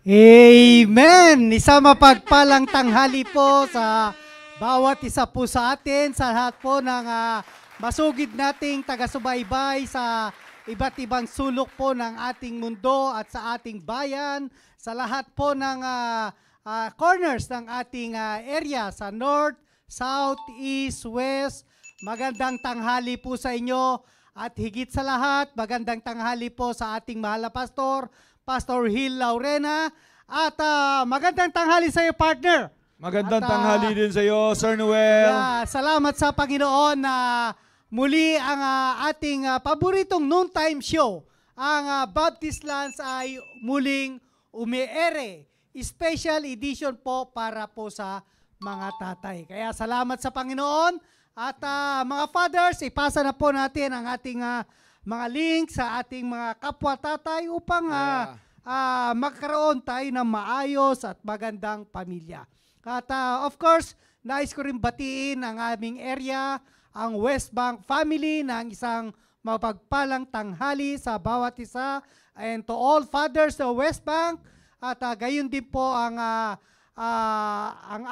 Amen! Isa mapagpalang tanghali po sa bawat isa po sa atin, sa lahat po ng masugid nating taga-subaybay sa iba't ibang sulok po ng ating mundo at sa ating bayan, sa lahat po ng corners ng ating area, sa north, south, east, west. Magandang tanghali po sa inyo at higit sa lahat, magandang tanghali po sa ating mahal na pastor, Pastor Hill Laurena, at magandang tanghali sa iyo, partner. Magandang tanghali din sa iyo, Sir Noel. Salamat sa Panginoon na muli ang ating paboritong noontime show, ang Baptist Lands ay muling umiere. Special edition po para po sa mga tatay. Kaya salamat sa Panginoon at mga fathers, ipasa na po natin ang ating mga link sa ating mga kapwa tatay upang magkaroon tayo ng maayos at magandang pamilya. At of course, nais ko rin batiin ang aming area, ang West Bank family ng isang mapagpalang tanghali sa bawat isa, and to all fathers sa West Bank, at gayon din po ang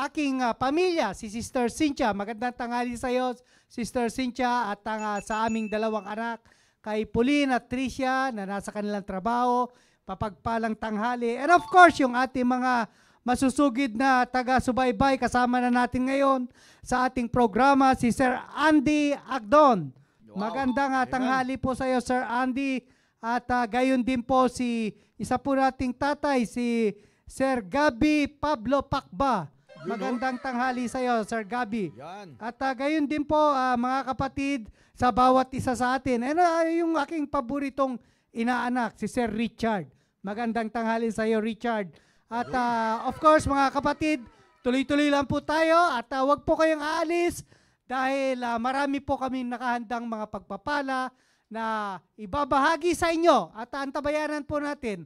aking pamilya, si Sister Cynthia. Magandang tanghali sa iyo, Sister Cynthia, at sa aming dalawang anak, kay Pauline at Tricia na nasa kanilang trabaho, papagpalang tanghali. And of course, yung ating mga masusugid na taga-subaybay, kasama na natin ngayon sa ating programa, si Sir Andy Agdon. Wow. Magandang tanghali po sa iyo, Sir Andy. At gayon din po si isa po nating tatay, si Sir Gabi Pablo Pacba. Magandang tanghali sa iyo, Sir Gabi. Yan. At gayon din po mga kapatid sa bawat isa sa atin. And yung aking paboritong inaanak, si Sir Richard. Magandang tanghali sa iyo, Richard. At of course, mga kapatid, tuloy-tuloy lang po tayo at wag po kayong aalis dahil marami po kami nakahandang mga pagpapala na ibabahagi sa inyo at antabayanan po natin.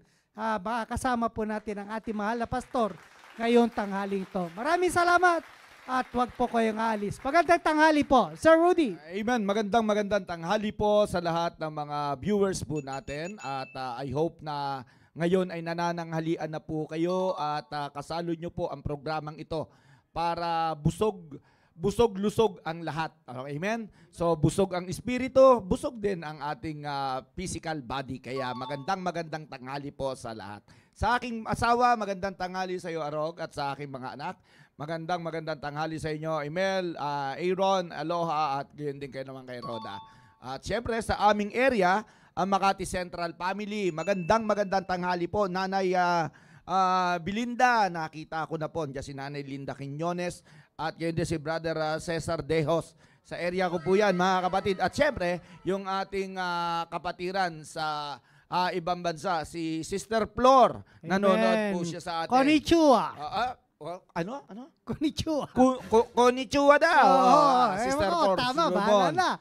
Kasama po natin ang ating mahal na pastor ngayong tanghaling to. Maraming salamat at wag po kayong aalis. Magandang tanghali po, Sir Rudy. Amen. Magandang tanghali po sa lahat ng mga viewers po natin at I hope na ngayon ay nanananghalian na po kayo at kasalo nyo po ang programang ito para busog-lusog ang lahat. Amen? So busog ang espiritu, busog din ang ating physical body. Kaya magandang tanghali po sa lahat. Sa aking asawa, magandang tanghali sa iyo, Arog, at sa aking mga anak. Magandang tanghali sa inyo, Emel, Aaron, Aloha, at gayon din kayo naman kay Roda. At syempre sa aming area, ang Makati Central Family. Magandang tanghali po, Nanay Belinda. Nakita ko na po, diyan si Nanay Linda Quiñones at yun din si Brother Cesar Dejos. Sa area ko po yan, mga kapatid. At syempre, yung ating kapatiran sa ibang bansa, si Sister Flor. Amen. Nanonood po siya sa atin. Konnichiwa. Ano? Konnichiwa. Konnichiwa daw. Sister Flor. Tama, bahala na.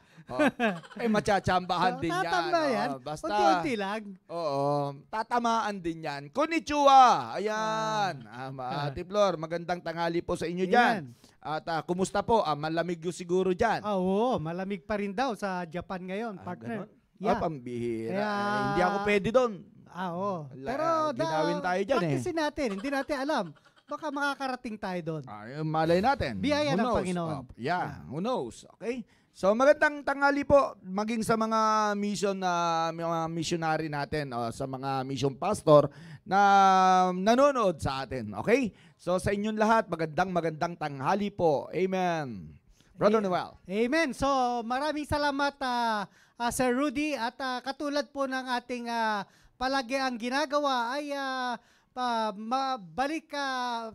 Matchatsambahan din yan. Tatambayan. Basta, unti-unti lang. Oo, tatamaan din yan. Konnichiwa! Ayan. Ate Flor, magandang tanghali po sa inyo dyan. At kumusta po? Malamig yung siguro dyan. Oo, malamig pa rin daw sa Japan ngayon, partner. Yeah. Pambihira. Hindi ako pwede doon. Oo. Pero ginawin tayo dyan practicein natin. Hindi natin alam. Baka makakarating tayo doon. Malay natin. Biyaya ng Panginoon. Who knows? Okay? So magandang tanghali po maging sa mga mission mga missionary natin o sa mga mission pastor na nanonood sa atin. Okay? So sa inyong lahat, magandang tanghali po. Amen. Brother Noel. Amen. So maraming salamat Sir Rudy at katulad po ng ating palagi ang ginagawa ay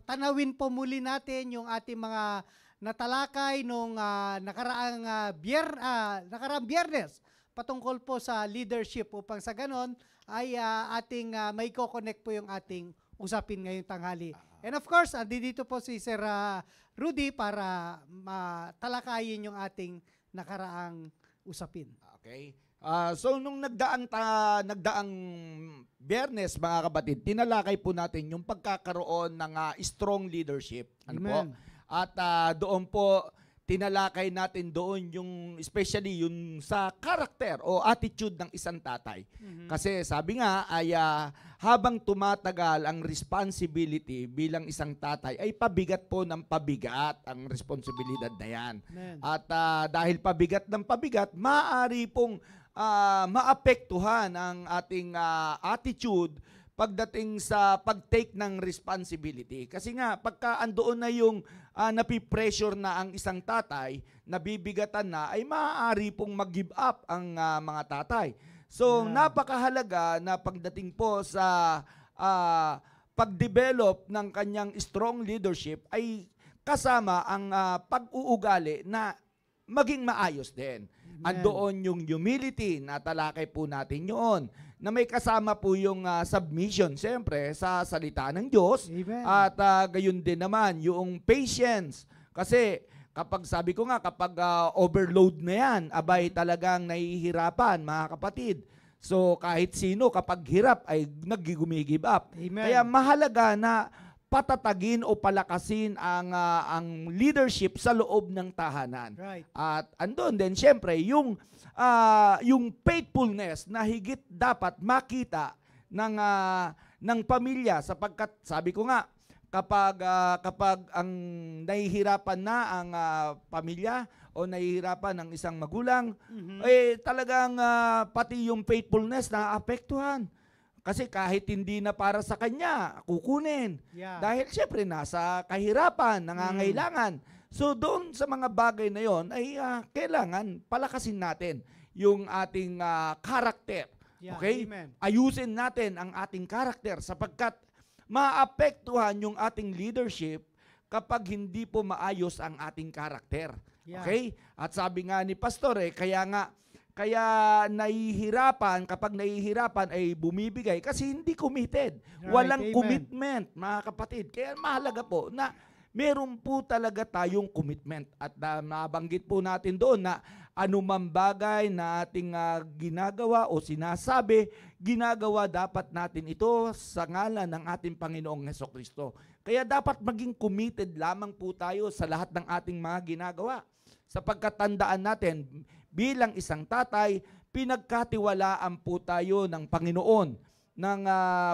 tanawin po muli natin yung ating mga natalakay nung nakaraang Biyernes patungkol po sa leadership upang sa ganon ay ating may ko-connect po yung ating usapin ngayong tanghali. And of course, dito po si Sir Rudy para matalakayin yung ating nakaraang usapin. Okay. So nung nagdaang Biyernes, mga kapatid, tinalakay po natin yung pagkakaroon ng strong leadership. Ano po? At doon po tinalakay natin doon yung especially yung sa karakter o attitude ng isang tatay. Kasi sabi nga ay habang tumatagal ang responsibility bilang isang tatay ay pabigat po ng pabigat ang responsibilidad na yan. Amen. At dahil pabigat ng pabigat, maaari pong maapektuhan ang ating attitude pagdating sa pag-take ng responsibility. Kasi nga, pagka andoon na yung napipressure na ang isang tatay, nabibigatan na, ay maaari pong mag-give up ang mga tatay. So, napakahalaga na pagdating po sa pag-develop ng kanyang strong leadership ay kasama ang pag-uugali na maging maayos din. Andoon yung humility, natalakay po natin yun, na may kasama po yung submission, siyempre, sa salita ng Diyos. Amen. At gayon din naman, yung patience. Kasi kapag sabi ko nga, kapag overload na yan, abay talagang nahihirapan, mga kapatid. So kahit sino, kapag hirap, ay nag-give up. Amen. Kaya mahalaga na patatagin o palakasin ang leadership sa loob ng tahanan. Right. At andun din, syempre, yung faithfulness na higit dapat makita ng pamilya sapagkat sabi ko nga, kapag ang nahihirapan na ang pamilya o nahihirapan ng isang magulang, eh talagang pati yung faithfulness na apektuhan. Kasi kahit hindi na para sa kanya, kukunin. Yeah. Dahil syempre nasa kahirapan, nangangailangan. So doon sa mga bagay na yon ay kailangan palakasin natin yung ating karakter. Yeah, Okay? amen. Ayusin natin ang ating karakter sapagkat maapektuhan yung ating leadership kapag hindi po maayos ang ating karakter. Yeah. Okay? At sabi nga ni Pastor, kaya kapag nahihirapan ay bumibigay kasi hindi committed. Right, Walang amen. commitment, mga kapatid. Kaya mahalaga po na meron po talaga tayong commitment. At nabanggit po natin doon na anumang bagay na ating ginagawa o sinasabi, ginagawa dapat natin ito sa ngalan ng ating Panginoong Hesukristo. Kaya dapat maging committed lamang po tayo sa lahat ng ating mga ginagawa. Sapagkat tandaan natin, bilang isang tatay, pinagkatiwalaan po tayo ng Panginoon, ng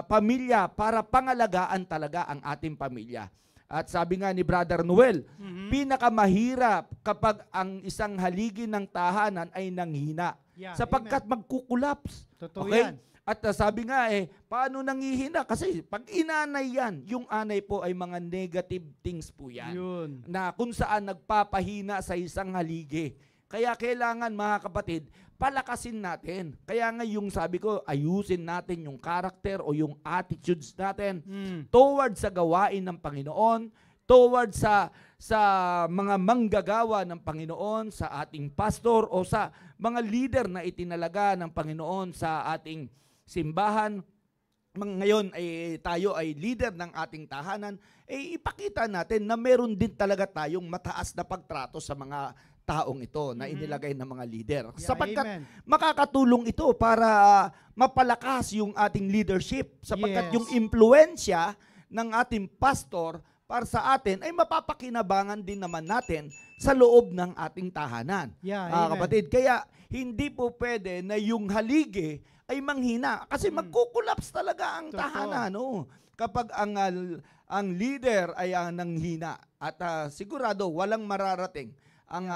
pamilya para pangalagaan talaga ang ating pamilya. At sabi nga ni Brother Noel, pinakamahirap kapag ang isang haligi ng tahanan ay nanghina. Yeah, Sapagkat magkukulaps. Totoo Okay? yan. At sabi nga paano nanghihina? Kasi pag inanay yan, yung anay po ay mga negative things po yan. Yun. Na kung saan nagpapahina sa isang haligi. Kaya kailangan mga kapatid, palakasin natin. Kaya nga yung sabi ko, ayusin natin yung karakter o yung attitudes natin towards sa gawain ng Panginoon, towards sa mga manggagawa ng Panginoon, sa ating pastor o sa mga leader na itinalaga ng Panginoon sa ating simbahan. Ngayon ay tayo ay leader ng ating tahanan, ipakita natin na meron din talaga tayong mataas na pagtrato sa mga taong ito na inilagay ng mga leader. Yeah, Sapagkat amen. makakatulong ito para mapalakas yung ating leadership. Sapagkat Yes. yung impluensya ng ating pastor para sa atin ay mapapakinabangan din naman natin sa loob ng ating tahanan. Yeah, Mga amen. kapatid, kaya hindi po pwede na yung haligi ay manghina kasi magkukulaps talaga ang Totoo. tahanan. No? Kapag ang leader ay nanghina at sigurado walang mararating ang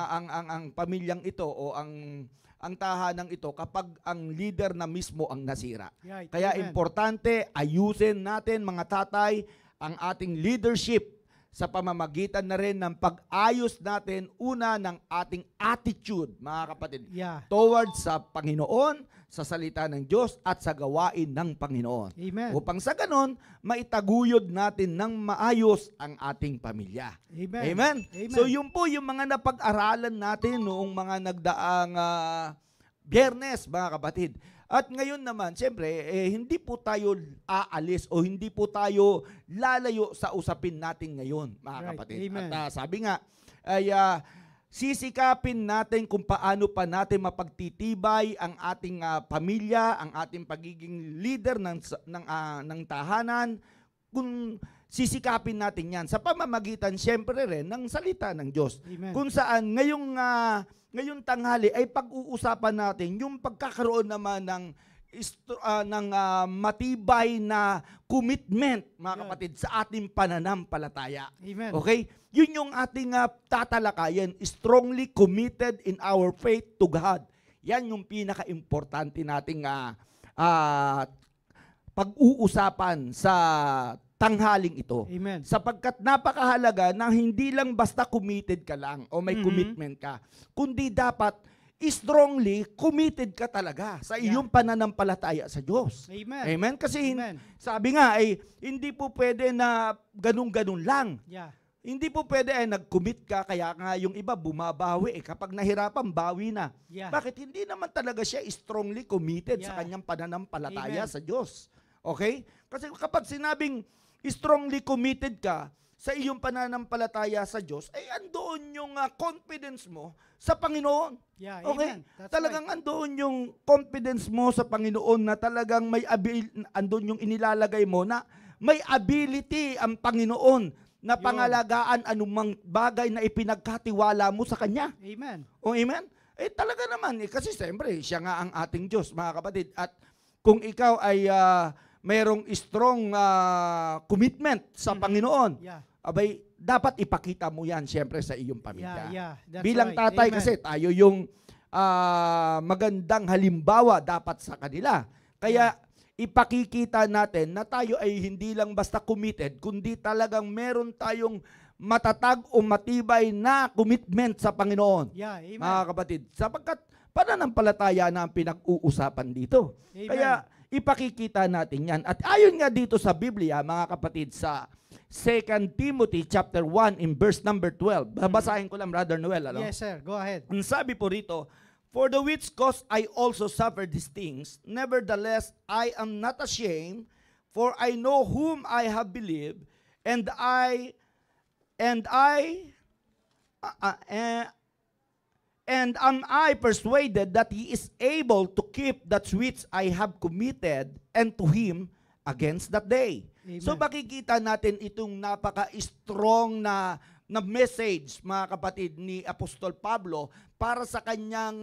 pamilyang ito o ang tahanang ito kapag ang leader na mismo ang nasira. Right, Kaya amen. importante, ayusin natin mga tatay ang ating leadership sa pamamagitan na rin ng pag-ayos natin una ng ating attitude, mga kapatid, Yeah. towards sa Panginoon, sa salita ng Diyos at sa gawain ng Panginoon. Amen. Upang sa ganon, maitaguyod natin ng maayos ang ating pamilya. Amen. Amen? Amen. So yun po yung mga napag-aralan natin noong mga nagdaang Biyernes, mga kapatid. At ngayon naman, siyempre, hindi po tayo aalis o hindi po tayo lalayo sa usapin natin ngayon, mga Right. kapatid. Amen. At sabi nga, ay sisikapin natin kung paano pa natin mapagtitibay ang ating pamilya, ang ating pagiging leader ng tahanan, kung sisikapin natin yan sa pamamagitan siyempre rin ng salita ng Diyos. Amen. Kung saan ngayong tanghali ay pag-uusapan natin yung pagkakaroon naman ng matibay na commitment, mga kapatid, sa ating pananampalataya. Amen. Okay? Yun yung ating tatalakayan, strongly committed in our faith to God. Yan yung pinaka-importante nating pag-uusapan sa tanghaling ito. Amen. Sapagkat napakahalaga na hindi lang basta committed ka lang o may commitment ka, kundi dapat strongly committed ka talaga sa iyong pananampalataya sa Diyos. Amen. Amen? Kasi Amen. sabi nga ay hindi po pwede na ganun-ganun lang. Yeah. Hindi po pwede nag-commit ka, kaya nga yung iba bumabawi. Kapag nahirapan, bawi na. Yeah. Bakit? Hindi naman talaga siya strongly committed sa kanyang pananampalataya Amen. sa Diyos. Okay? Kasi kapag sinabing strongly committed ka sa iyong pananampalataya sa Diyos, ay andoon yung confidence mo sa Panginoon. Yeah, Okay? amen. That's Talagang right. andoon yung confidence mo sa Panginoon na talagang andoon yung inilalagay mo na may ability ang Panginoon na pangalagaan anumang bagay na ipinagkatiwala mo sa Kanya. Amen. O amen? Talaga naman, kasi siyempre, siya nga ang ating Diyos, mga kapatid. At kung ikaw ay mayroong strong commitment sa Panginoon, Yeah. abay, dapat ipakita mo yan siyempre sa iyong pamilya. Yeah. That's Bilang right. tatay Amen. kasi tayo yung magandang halimbawa dapat sa kanila. Kaya ipakikita natin na tayo ay hindi lang basta committed, kundi talagang meron tayong matatag o matibay na commitment sa Panginoon. Yeah, amen. Mga kapatid, sapagkat pananampalataya na ang pinag-uusapan dito. Amen. Kaya ipakikita natin yan. At ayon nga dito sa Biblia, mga kapatid, sa 2 Timothy chapter 1 in verse number 12. Babasahin ko lang, Brother Noel. Ano? Yes, sir. Go ahead. Ang sabi po rito, for the which cause I also suffer these things, nevertheless I am not ashamed, for I know whom I have believed, and am I persuaded that he is able to keep that which I have committed and to him against that day. Amen. So makikita natin itong napaka-strong na message, mga kapatid, ni Apostol Pablo para sa kanyang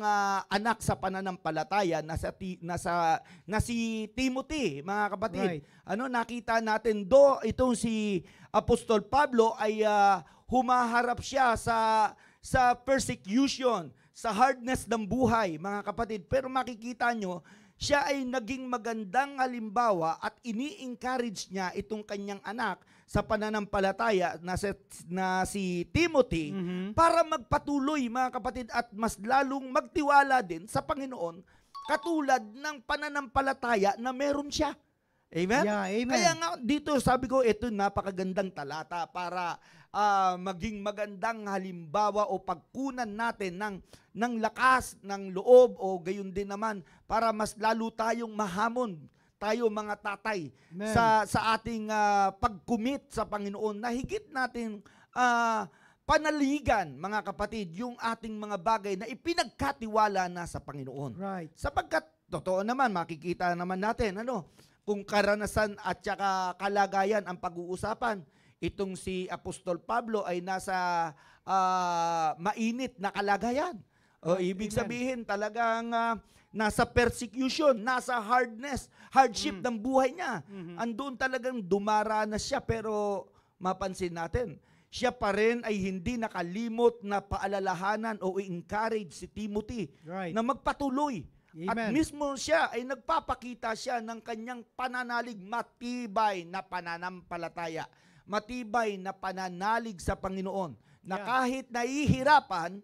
anak sa pananampalataya na si Timothy, mga kapatid. Right. Nakita natin itong si Apostol Pablo ay humaharap siya sa persecution, sa hardness ng buhay, mga kapatid. Pero makikita nyo, siya ay naging magandang halimbawa at ini-encourage niya itong kanyang anak sa pananampalataya na si Timothy para magpatuloy, mga kapatid, at mas lalong magtiwala din sa Panginoon katulad ng pananampalataya na meron siya. Amen? Yeah, amen. Kaya nga dito sabi ko, ito napakagandang talata para maging magandang halimbawa o pagkunan natin ng lakas, ng loob o gayon din naman para mas lalo tayong mahamon tayo mga tatay sa ating pag-commit sa Panginoon na higit natin panaligan, mga kapatid, yung ating mga bagay na ipinagkatiwala na sa Panginoon. Right. Sapagkat totoo naman, makikita naman natin kung karanasan at saka kalagayan ang pag-uusapan. Itong si Apostol Pablo ay nasa mainit na kalagayan. O ibig sabihin talagang nasa persecution, nasa hardship ng buhay niya. Andun talagang dumaranas siya, pero mapansin natin, siya pa rin ay hindi nakalimot na paalalahanan o i-encourage si Timothy na magpatuloy. Amen. At mismo siya ay nagpapakita siya ng kanyang pananalig, matibay na pananampalataya, matibay na pananalig sa Panginoon, na kahit nahihirapan,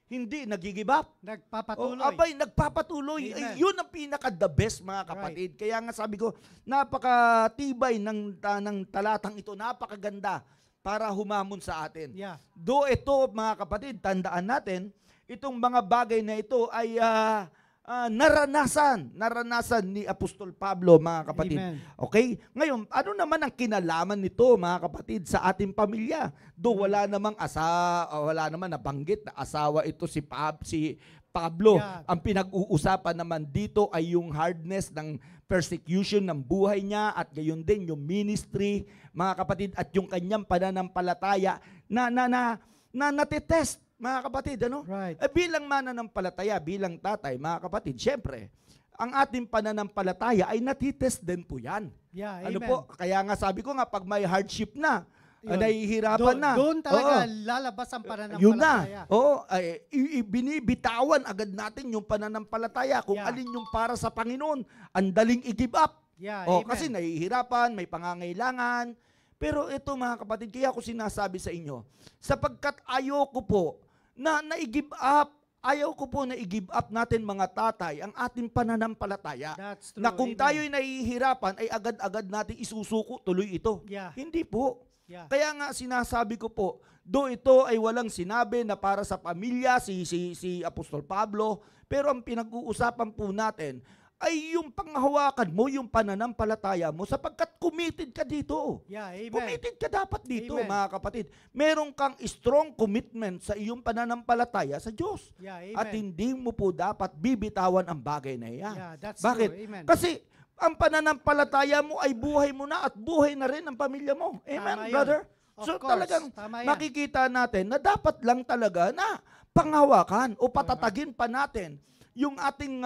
hindi nag-give up. Nagpapatuloy. Nagpapatuloy. Amen. Yun ang pinaka-the best, mga kapatid. Right. Kaya nga sabi ko, napakatibay ng talatang ito, napakaganda para humamon sa atin. Yeah. Ito, mga kapatid, tandaan natin, itong mga bagay na ito ay naranasan ni Apostol Pablo, mga kapatid. Amen. Okay? Ngayon, ano naman ang kinalaman nito, mga kapatid, sa ating pamilya? Wala namang wala naman nabanggit na asawa ito si Pablo. Yeah. Ang pinag-uusapan naman dito ay yung hardness ng persecution ng buhay niya at gayon din yung ministry, mga kapatid, at yung kanyang pananampalataya na natitest, mga kapatid, ano? Right. Bilang mananampalataya, bilang tatay, mga kapatid, syempre, ang ating pananampalataya ay natitest din po yan. Yeah, Ano amen. po? Kaya nga sabi ko nga, pag may hardship na, Yun. nahihirapan na. Doon talaga Oo. lalabas ang pananampalataya. Yun na. Oo, ay, binibitawan agad natin yung pananampalataya kung Yeah. alin yung para sa Panginoon. Ang daling i-give up. Yeah, amen. Kasi nahihirapan, may pangangailangan. Pero ito mga kapatid, kaya ako sinasabi sa inyo, sapagkat ayoko po na i-give up, ayaw ko po na i-give up natin mga tatay ang ating pananampalataya. That's true. Na kung Amen. tayo'y nahihirapan, ay agad-agad natin isusuko tuloy ito. Yeah. Hindi po. Yeah. Kaya nga sinasabi ko po, do ito ay walang sinabi na para sa pamilya, si Apostol Pablo, pero ang pinag-uusapan po natin ay yung panghawakan mo, yung pananampalataya mo, sapagkat committed ka dito. Yeah, amen. Committed ka dapat dito, Amen. mga kapatid. Meron kang strong commitment sa iyong pananampalataya sa Diyos. Yeah, amen. At hindi mo po dapat bibitawan ang bagay na iyan. Yeah, that's Bakit? true. Amen. Kasi ang pananampalataya mo ay buhay mo na at buhay na rin ang pamilya mo. Amen, Tama yun. brother? Of So course, talagang tama yan. makikita natin na dapat lang talaga na panghawakan o patatagin pa natin yung ating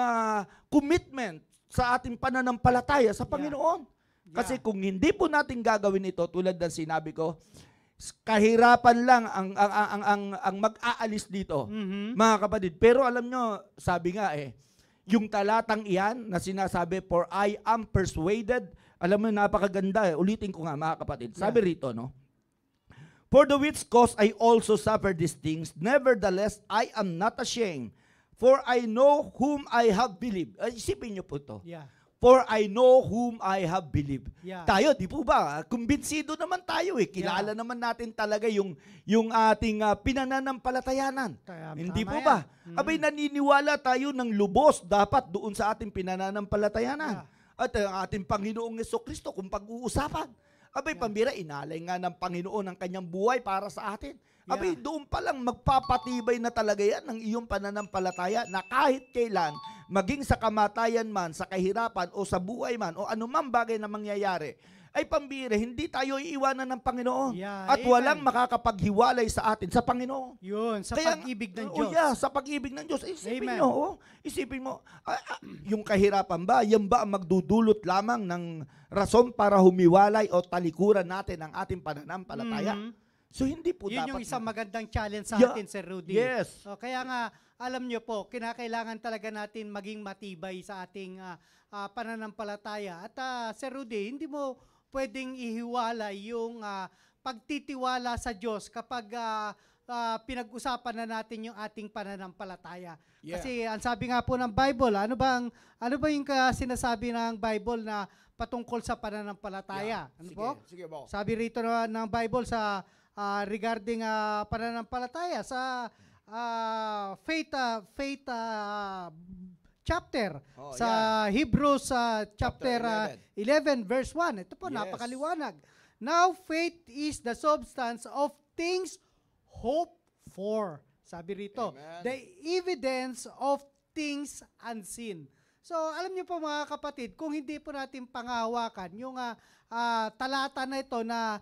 commitment sa ating pananampalataya sa Panginoon. Kasi kung hindi po natin gagawin ito, tulad ng sinabi ko, kahirapan lang ang mag-aalis dito, Mhm. mga kapatid. Pero alam nyo, sabi nga yung talatang iyan na sinasabi, for I am persuaded, alam mo, napakaganda. Ulitin ko nga, mga kapatid. Sabi rito, no? For the which cause I also suffer these things, nevertheless I am not ashamed, for I know whom I have believed. Isipin nyo po to. Yeah. For I know whom I have believed. Yeah. Tayo, di po ba? Kumbinsido naman tayo Kilala naman natin talaga yung ating pinananampalatayanan. Hindi Tama po yan. ba? Abay, naniniwala tayo ng lubos dapat doon sa ating pinananampalatayanan. At ang ating Panginoong Jesucristo kung pag-uusapan. Abay, pambira, inalay nga ng Panginoon ang kanyang buhay para sa atin. Abay, doon pa lang magpapatibay na talaga yan ng iyong pananampalataya na kahit kailan, maging sa kamatayan man, sa kahirapan o sa buhay man o anumang bagay na mangyayari, ay pambira, hindi tayo iiwanan ng Panginoon. Yeah, At amen. walang makakapaghiwalay sa atin sa Panginoon. Yun, sa Kaya pag-ibig ng oh, Diyos. yeah, sa pag-ibig ng Diyos. Isipin Amen. nyo, isipin mo, yung kahirapan ba, yan ba ang magdudulot lamang ng rason para humiwalay o talikuran natin ang ating pananampalataya? Mhm. So hindi po Yun dapat. yung isang magandang challenge sa Yeah. atin, Sir Rudy. Yes. So, kaya nga, alam nyo po, kinakailangan talaga natin maging matibay sa ating pananampalataya. At Sir Rudy, hindi mo pwedeng ihiwalay yung pagtitiwala sa Diyos kapag pinag-usapan na natin yung ating pananampalataya. Yeah. Kasi ang sabi nga po ng Bible, ano ba yung sinasabi ng Bible na patungkol sa pananampalataya? Ano po? Sige po. Sabi rito ng Bible sa regarding pananampalataya sa faith chapter Oh, sa Hebrews chapter 11 verse 1. Ito po, Yes. napakaliwanag. Now faith is the substance of things hoped for. Sabi rito, Amen. the evidence of things unseen. So, alam niyo po mga kapatid, kung hindi po natin panghawakan yung talata na ito na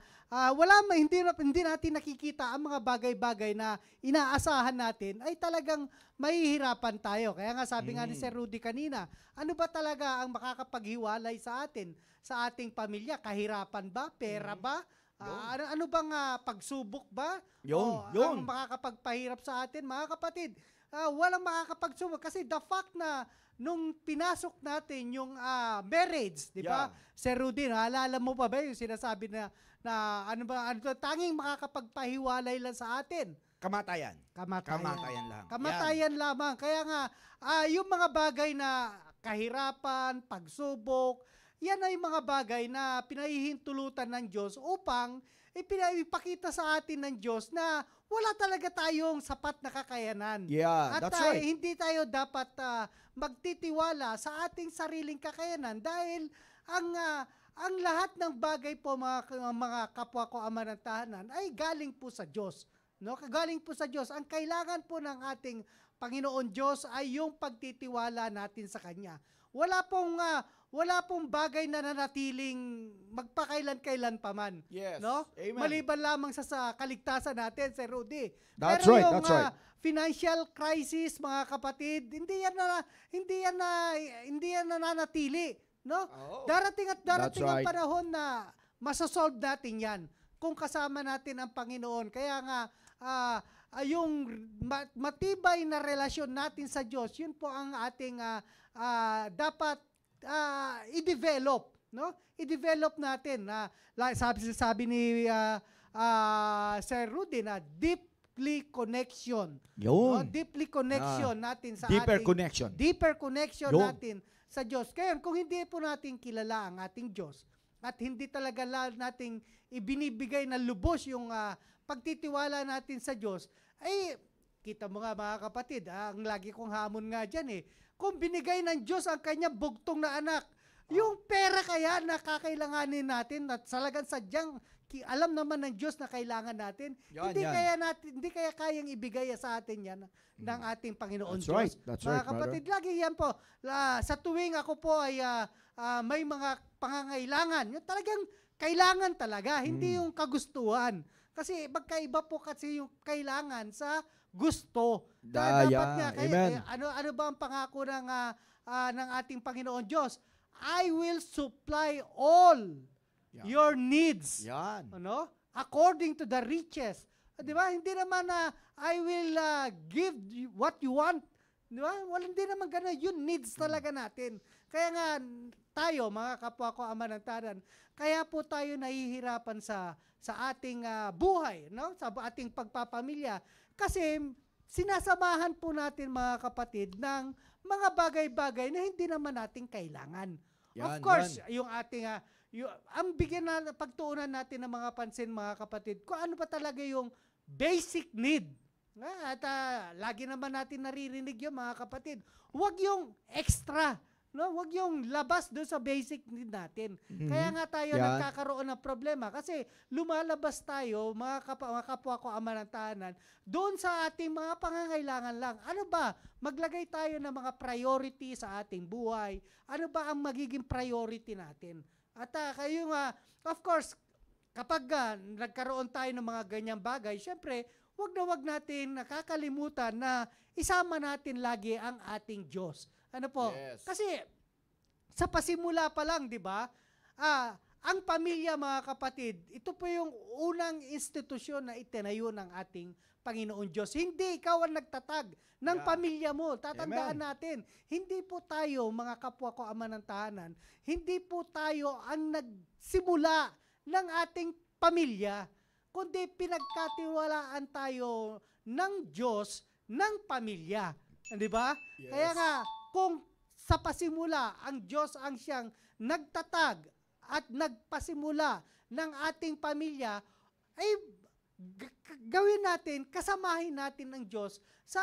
hindi natin nakikita ang mga bagay-bagay na inaasahan natin, ay talagang mahihirapan tayo. Kaya nga sabi nga ni Sir Rudy kanina, ano ba talaga ang makakapaghiwalay sa atin, sa ating pamilya? Kahirapan ba? Pera ba? Ano bang pagsubok ba? Yun. Ang makakapagpahirap sa atin, mga kapatid? Walang makakapagsubok kasi the fact na nung pinasok natin yung marriage, di ba? Sir Rudy, naalala mo pa ba yung sinasabi na tanging makakapagpahiwalay lang sa atin? Kamatayan. Kamatayan lang. Kamatayan lamang. Kaya nga, yung mga bagay na kahirapan, pagsubok, yan ay mga bagay na pinahihintulutan ng Diyos upang ipakita sa atin ng Diyos na wala talaga tayong sapat na kakayanan. Yeah, At that's right. hindi tayo dapat magtitiwala sa ating sariling kakayanan dahil ang lahat ng bagay po mga kapwa ko ama ng tahanan ay galing po sa Diyos. No? Galing po sa Diyos. Ang kailangan po ng ating Panginoon Diyos ay yung pagtitiwala natin sa Kanya. Wala wala pong bagay na nanatiling magpakailan-kailan pa man. Yes. No? Amen. Maliban lamang sa kaligtasan natin, Sir Rudy. That's Pero right, yung that's right. financial crisis, mga kapatid, hindi yan nananatili, no? Oh. Darating at darating That's ang right. panahon na masasolve natin yan kung kasama natin ang Panginoon. Kaya nga, yung matibay na relasyon natin sa Diyos, yun po ang ating dapat i-develop, no? I-develop natin na sabi ni Sir Rudy na deeply connection. No? Yun. Deeply connection natin sa Deeper ating connection. deeper connection Yun. natin sa Diyos. Kaya kung hindi po natin kilala ang ating Diyos at hindi talaga nating ibinibigay na lubos yung pagtitiwala natin sa Diyos, ay kita mo nga mga kapatid, ang lagi kong hamon nga dyan kung binigay ng Diyos ang kanyang bugtong na anak, yung pera kaya na kakailanganin natin at salagang sadyang alam naman ng Diyos na kailangan natin, Yan, hindi yan. hindi kaya kayang ibigay sa atin yan ng ating Panginoon That's Diyos. right. That's Mga right, kapatid, lagi yan po. Sa tuwing ako po ay may mga pangangailangan, yung talagang kailangan talaga, hindi yung kagustuhan. Kasi magkaiba po kasi yung kailangan sa gusto. Dapat nga, Amen. ano ba ang pangako ng ating Panginoon Diyos? I will supply all your needs. Yan. Ano? According to the riches. Di ba? Hindi naman na I will give what you want. Di ba? Hindi naman gano'n. Yun needs talaga natin. Kaya nga tayo, mga kapwa ko ama ng tanan, kaya po tayo nahihirapan sa ating buhay, no? Sa ating pagpapamilya. Kasi sinasamahan po natin, mga kapatid, ng mga bagay-bagay na hindi naman natin kailangan. Of course, yung ating ang bigyan na pagtuunan natin ng mga pansin, mga kapatid, kung ano pa talaga yung basic need. At lagi naman natin naririnig yun, mga kapatid. Huwag yung extra. No, wag yung labas doon sa basic need natin. Kaya nga tayo nagkakaroon ng problema kasi lumalabas tayo, mga kapwa ko ama ng tahanan, doon sa ating mga pangangailangan lang. Ano ba? Maglagay tayo ng mga priority sa ating buhay. Ano ba ang magiging priority natin? At kayo nga, of course, kapag nagkaroon tayo ng mga ganyang bagay, syempre, wag natin nakakalimutan na isama natin lagi ang ating Diyos. Ano po? Yes. Kasi sa pasimula pa lang, 'di ba? Ang pamilya, mga kapatid, ito po yung unang institusyon na itinayo ng ating Panginoon Diyos. Hindi ikaw ang nagtatag ng pamilya mo. Tatandaan natin, hindi po tayo, mga kapwa ko ama ng tahanan, hindi po tayo ang nagsimula ng ating pamilya, kundi pinagkatiwalaan tayo ng Diyos ng pamilya. Di ba? Yes. Kaya nga, kung sa pasimula, ang Diyos ang siyang nagtatag at nagpasimula ng ating pamilya, ay gawin natin, kasamahin natin ng Diyos sa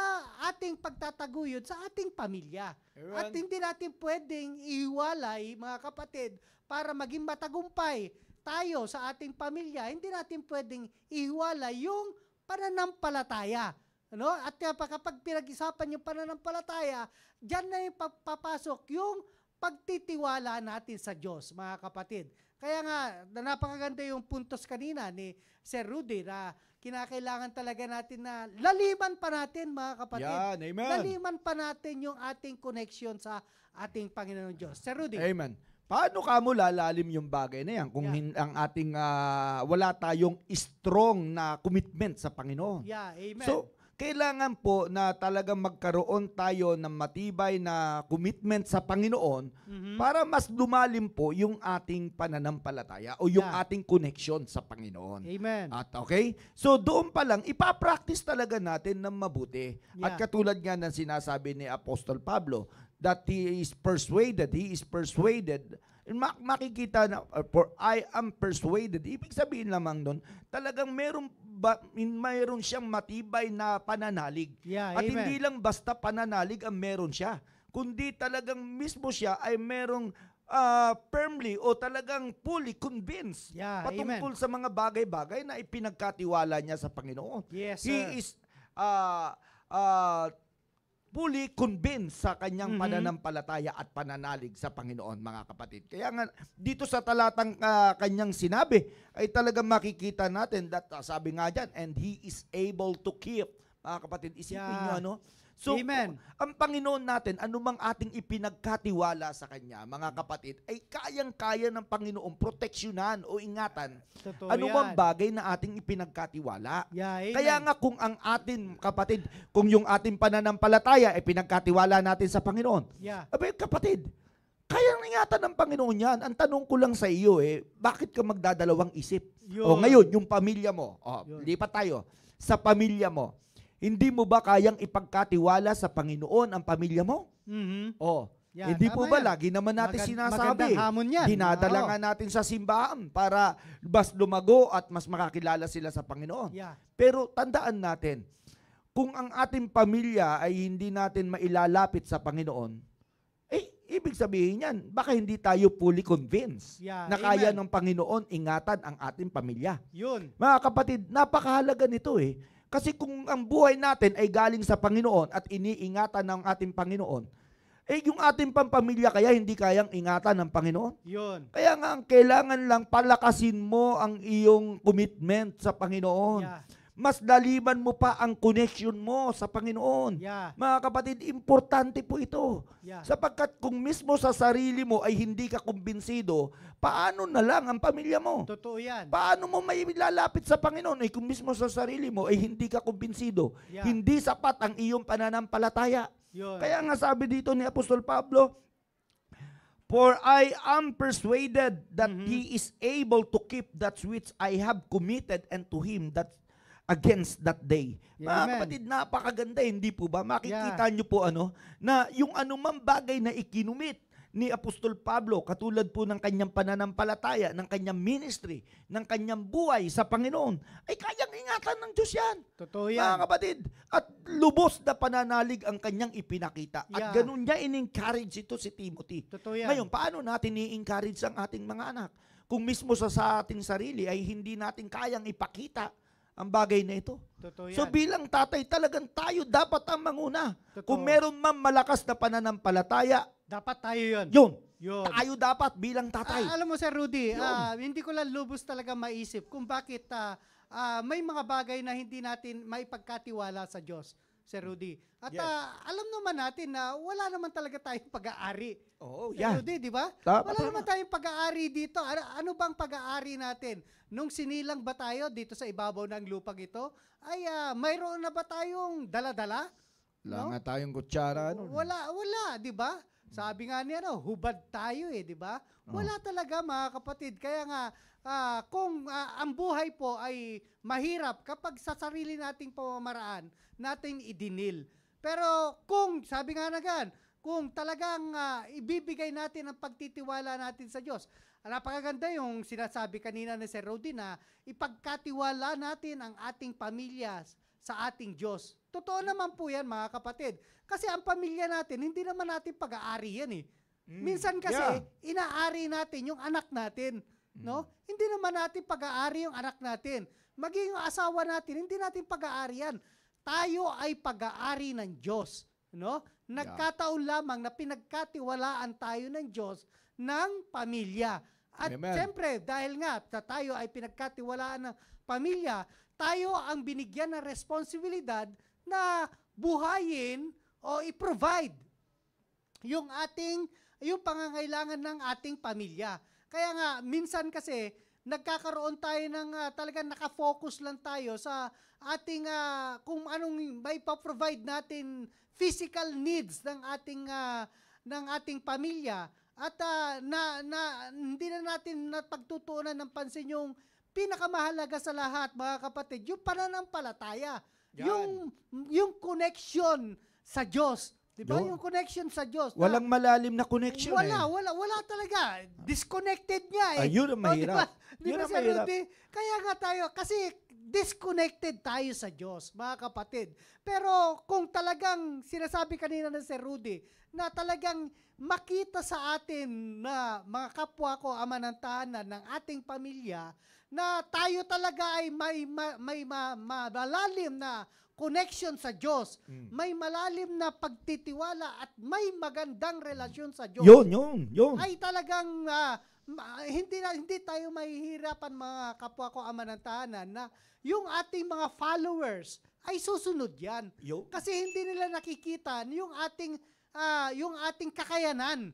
ating pagtataguyod sa ating pamilya. Amen. At hindi natin pwedeng ihiwalay, mga kapatid, para maging matagumpay tayo sa ating pamilya, hindi natin pwedeng ihiwalay yung pananampalataya. Ano? At kapag pinag-isapan yung pananampalataya, diyan na yung papasok yung pagtitiwala natin sa Diyos, mga kapatid. Kaya nga, napakaganda yung puntos kanina ni Sir Rudy na kinakailangan talaga natin na laliman pa natin, mga kapatid. Yan, amen. Laliman pa natin yung ating connection sa ating Panginoon Diyos. Sir Rudy. Amen. Paano kamo lalalim yung bagay na yan kung ang ating wala tayong strong na commitment sa Panginoon? Yeah, amen. So, kailangan po na talagang magkaroon tayo ng matibay na commitment sa Panginoon para mas lumalim po yung ating pananampalataya o yung ating connection sa Panginoon. Amen. At okay? So doon pa lang, ipapractice talaga natin ng mabuti. At katulad nga ng sinasabi ni Apostol Pablo, that he is persuaded, makikita na, for I am persuaded. Ibig sabihin lamang doon, talagang mayroon siyang matibay na pananalig. Yeah, At amen. hindi lang basta pananalig ang meron siya, kundi talagang mismo siya ay merong firmly o talagang fully convinced patungkol sa mga bagay-bagay na ipinagkatiwala niya sa Panginoon. Yes, sir. He is fully convinced sa kanyang Mhm. pananampalataya at pananalig sa Panginoon, mga kapatid. Kaya nga, dito sa talatang kanyang sinabi, ay talagang makikita natin that, sabi nga dyan, and He is able to keep. Mga kapatid, isipin Yeah. nyo, ano? So, Amen. ang Panginoon natin, anumang ating ipinagkatiwala sa Kanya, mga kapatid, ay kayang-kaya ng Panginoon proteksyonan o ingatan Totoo anumang yan. bagay na ating ipinagkatiwala. Yeah, amen. Kaya nga kung ang atin, kapatid, kung yung ating pananampalataya ay pinagkatiwala natin sa Panginoon, Yeah. abay kapatid, kayang ingatan ng Panginoon yan. Ang tanong ko lang sa iyo, bakit ka magdadalawang isip? Yun. O ngayon, yung pamilya mo, Yun. lipat tayo, sa pamilya mo, hindi mo ba kayang ipagkatiwala sa Panginoon ang pamilya mo? Mhm. Yan, Hindi tama po ba yan. lagi naman natin sinasabi? Magandang hamon yan. Dinadala Oo. nga natin sa simbahan para mas lumago at mas makakilala sila sa Panginoon. Yeah. Pero tandaan natin, kung ang ating pamilya ay hindi natin mailalapit sa Panginoon, ibig sabihin yan, baka hindi tayo fully convinced Yeah, na kaya amen. ng Panginoon ingatan ang ating pamilya. Yun. Mga kapatid, napakahalaga nito Kasi kung ang buhay natin ay galing sa Panginoon at iniingatan ng ating Panginoon, yung ating pampamilya kaya hindi kayang ingatan ng Panginoon? Yun. Kaya nga, ang kailangan lang palakasin mo ang iyong commitment sa Panginoon. Yeah. Mas laliman mo pa ang connection mo sa Panginoon. Yeah. Mga kapatid, importante po ito. Yeah. Sapagkat kung mismo sa sarili mo ay hindi ka kumbinsido, paano na lang ang pamilya mo? Totoo yan. Paano mo may lalapit sa Panginoon kung mismo sa sarili mo ay hindi ka kumbinsido? Yeah. Hindi sapat ang iyong pananampalataya. Yun. Kaya nga sabi dito ni Apostol Pablo, for I am persuaded that He is able to keep that which I have committed unto Him that against that day. Yeah, Mga amen. kapatid, napakaganda, hindi po ba? Makikita nyo po na yung anumang bagay na ikinumit ni Apostol Pablo, katulad po ng kanyang pananampalataya, ng kanyang ministry, ng kanyang buhay sa Panginoon, ay kayang ingatan ng Diyos yan. Totoo Mga yan. kapatid, at lubos na pananalig ang kanyang ipinakita. At Yeah. ganun niya in-encourage ito si Timothy. Totoo yan. Ngayon, paano natin i-encourage ang ating mga anak? Kung mismo sa ating sarili ay hindi natin kayang ipakita ang bagay na ito. Totoo yan. So bilang tatay, talagang tayo dapat ang manguna. Totoo. Kung meron man malakas na pananampalataya, Dapat tayo yun. yun. Yun. Tayo dapat bilang tatay. Alam mo, Sir Rudy, Yun. hindi ko lang lubos talaga maisip kung bakit may mga bagay na hindi natin maipagkatiwala sa Diyos, Sir Rudy. At Yes. alam naman natin na wala naman talaga tayong pag-aari. Oo, Sir yan. Rudy, di ba? Tama, Wala tama. naman tayong pag-aari dito. Ano bang pag-aari natin? Nung sinilang ba tayo dito sa ibabaw ng lupang ito, ay mayroon na ba tayong dala-dala? Wala No? nga tayong kutsara. Wala, di ba? Sabi nga niya, hubad tayo di ba? Wala talaga mga kapatid. Kaya nga, kung ang buhay po ay mahirap kapag sa sarili nating pamamaraan, natin idinil. Pero kung, sabi nga nagan, kung talagang ibibigay natin ang pagtitiwala natin sa Diyos, napakaganda yung sinasabi kanina ni Sir Rudy na ipagkatiwala natin ang ating pamilya sa ating Diyos. Totoo naman po yan mga kapatid. Kasi ang pamilya natin, hindi naman natin pag-aari yan Minsan kasi, inaari natin yung anak natin. No? Hindi naman natin pag-aari yung anak natin. Maging yung asawa natin, hindi natin pag-aari yan. Tayo ay pag-aari ng Diyos. No? Nagkataon lamang na pinagkatiwalaan tayo ng Diyos ng pamilya. At Amen. siyempre, dahil nga tayo ay pinagkatiwalaan ng pamilya, tayo ang binigyan ng responsibilidad na buhayin o i-provide yung pangangailangan ng ating pamilya. Kaya nga, minsan kasi, nagkakaroon tayo ng talagang nakafocus lang tayo sa ating, kung anong may pa-provide natin physical needs ng ating pamilya. At hindi na natin napagtutuunan ng pansin yung pinakamahalaga sa lahat, mga kapatid, yung pananampalataya. Yan. Yung connection sa Diyos. Diba? Yun. Yung connection sa Diyos. Walang malalim na connection Wala talaga. Disconnected nga Ayun ang mahirap. Di Yun ba, ang Sir mahirap. Rudy? Kaya nga tayo, kasi disconnected tayo sa Diyos, mga kapatid. Pero kung talagang sinasabi kanina ng Sir Rudy, na talagang makita sa atin na mga kapwa ko, ama ng tahanan, ng ating pamilya, na tayo talaga ay may malalim na connection sa Diyos, Mm. may malalim na pagtitiwala at may magandang relasyon sa Diyos, Yun. ay talagang hindi tayo mahihirapan mga kapwa ko ama ng tahanan na yung ating mga followers ay susunod yan. Yun. Kasi hindi nila nakikita yung ating kakayanan.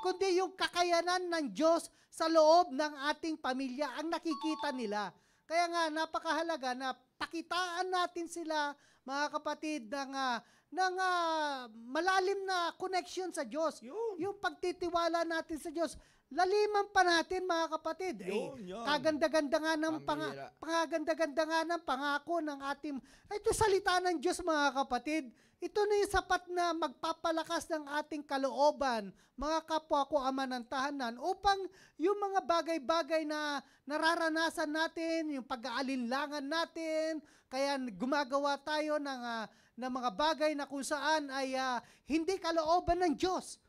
Kundi yung kakayanan ng Diyos sa loob ng ating pamilya ang nakikita nila. Kaya nga napakahalaga na pakitaan natin sila, mga kapatid, ng malalim na connection sa Diyos. Yun. Yung pagtitiwala natin sa Diyos, laliman pa natin, mga kapatid. Yun. Kaganda-ganda nga ng Pambihira. pangako ng ating, ito salita ng Diyos, mga kapatid. Ito na yung sapat na magpapalakas ng ating kalooban, mga kapwa ko ama ng tahanan, upang yung mga bagay-bagay na nararanasan natin, yung pag-aalinlangan natin, kaya gumagawa tayo ng mga bagay na kung saan ay hindi kalooban ng Diyos,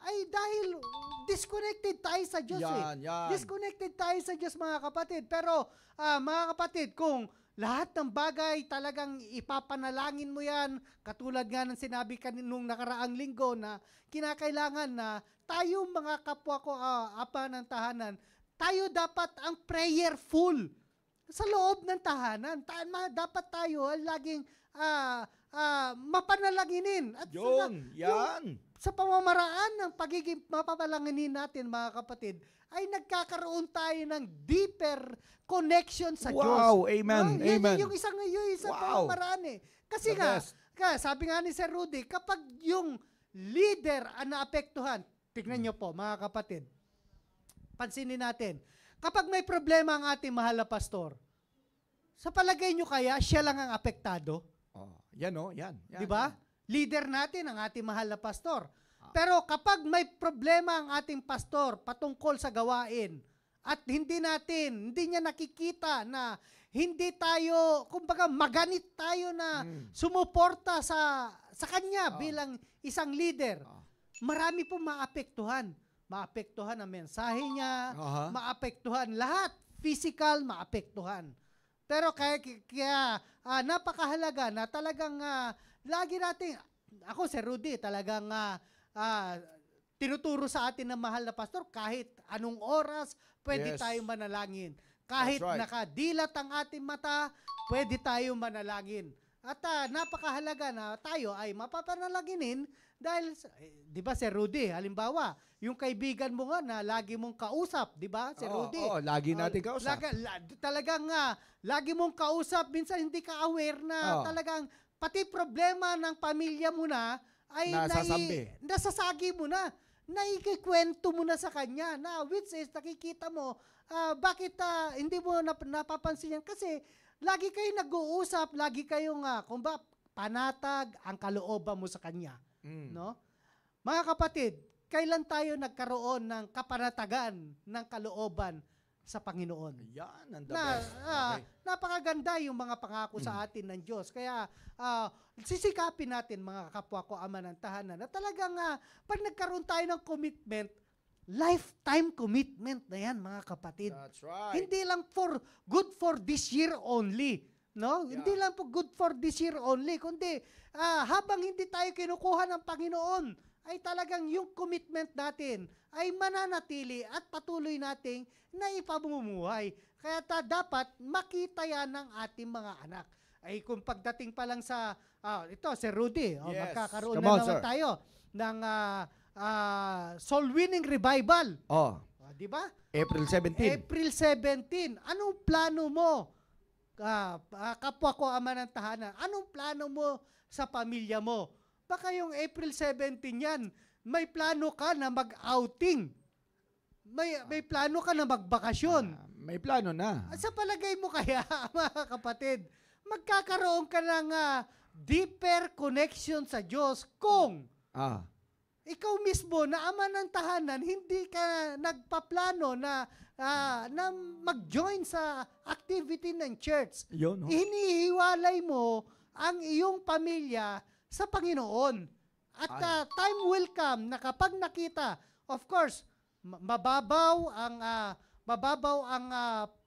ay dahil disconnected tayo sa Diyos. Yan. Disconnected tayo sa Diyos, mga kapatid. Pero mga kapatid, kung lahat ng bagay talagang ipapanalangin mo yan, katulad nga ng sinabi nung nakaraang linggo na kinakailangan na tayo mga kapwa ko apa ng tahanan, tayo dapat ang prayerful sa loob ng tahanan. Dapat tayo laging mapanalanginin. At sa pamamaraan ng pagiging mapapalanginin natin, mga kapatid, ay nagkakaroon tayo ng deeper connection sa Diyos. Wow, amen, amen. Yung isang pamamaraan eh. Kasi sabi nga ni Sir Rudy, kapag yung leader ang naapektuhan, tignan nyo po, mga kapatid, pansinin natin, kapag may problema ang ating mahal na pastor, sa palagay nyo kaya, siya lang ang apektado? Yan. Di ba? Leader natin ang ating mahal na pastor. Pero kapag may problema ang ating pastor patungkol sa gawain at hindi niya nakikita na hindi tayo, kumbaga maganit tayo na sumuporta sa kanya bilang isang leader, marami pong maapektuhan. Maapektuhan ang mensahe niya, maapektuhan lahat, physical, maapektuhan. Pero kaya napakahalaga na talagang lagi natin, ako Sir Rudy, talagang tinuturo sa atin ng mahal na pastor, kahit anong oras, pwede tayong manalangin. Kahit nakadilat ang ating mata, pwede tayong manalangin. At napakahalaga na tayo ay mapapanalanginin dahil, di ba Sir Rudy, halimbawa, yung kaibigan mo nga na lagi mong kausap, di ba Sir Rudy? Lagi natin kausap. Talagang lagi mong kausap, minsan hindi ka aware na talagang pati problema ng pamilya mo na ay nasasagi mo na, naikikwento mo na sa kanya, na which is nakikita mo, bakit hindi mo napapansin yan? Kasi lagi kayo nag-uusap, lagi kayong, panatag ang kalooban mo sa kanya. No? Mga kapatid, kailan tayo nagkaroon ng kapanatagan ng kalooban sa Panginoon? Yan, ang the best. Napakaganda yung mga pangako sa atin ng Diyos. Kaya sisikapin natin, mga kapwa ko ama ng tahanan, na talagang pag nagkaroon tayo ng commitment, lifetime commitment na yan, mga kapatid. That's right. Hindi lang good for this year only. No? Yeah. Hindi lang po good for this year only, kundi habang hindi tayo kinukuha ng Panginoon, ay talagang yung commitment natin ay mananatili at patuloy nating naipamumuhay. Kaya dapat makita yan ng ating mga anak. Ay kung pagdating pa lang sa, ito, Sir Rudy, magkakaroon na naman tayo ng soul winning revival. Di ba? April 17. April 17. Anong plano mo? Kapwa ko ama ng tahanan, anong plano mo sa pamilya mo? Baka yung April 17 yan, may plano ka na mag-outing. May plano ka na magbakasyon. May plano na. Sa palagay mo kaya, mga kapatid, magkakaroon ka ng deeper connection sa Diyos kung ikaw mismo na ama ng tahanan, hindi ka nagpaplano na mag-join sa activity ng church. Yun, Hinihiwalay mo ang iyong pamilya sa Panginoon. At time will come na kapag nakita, of course, mababaw ang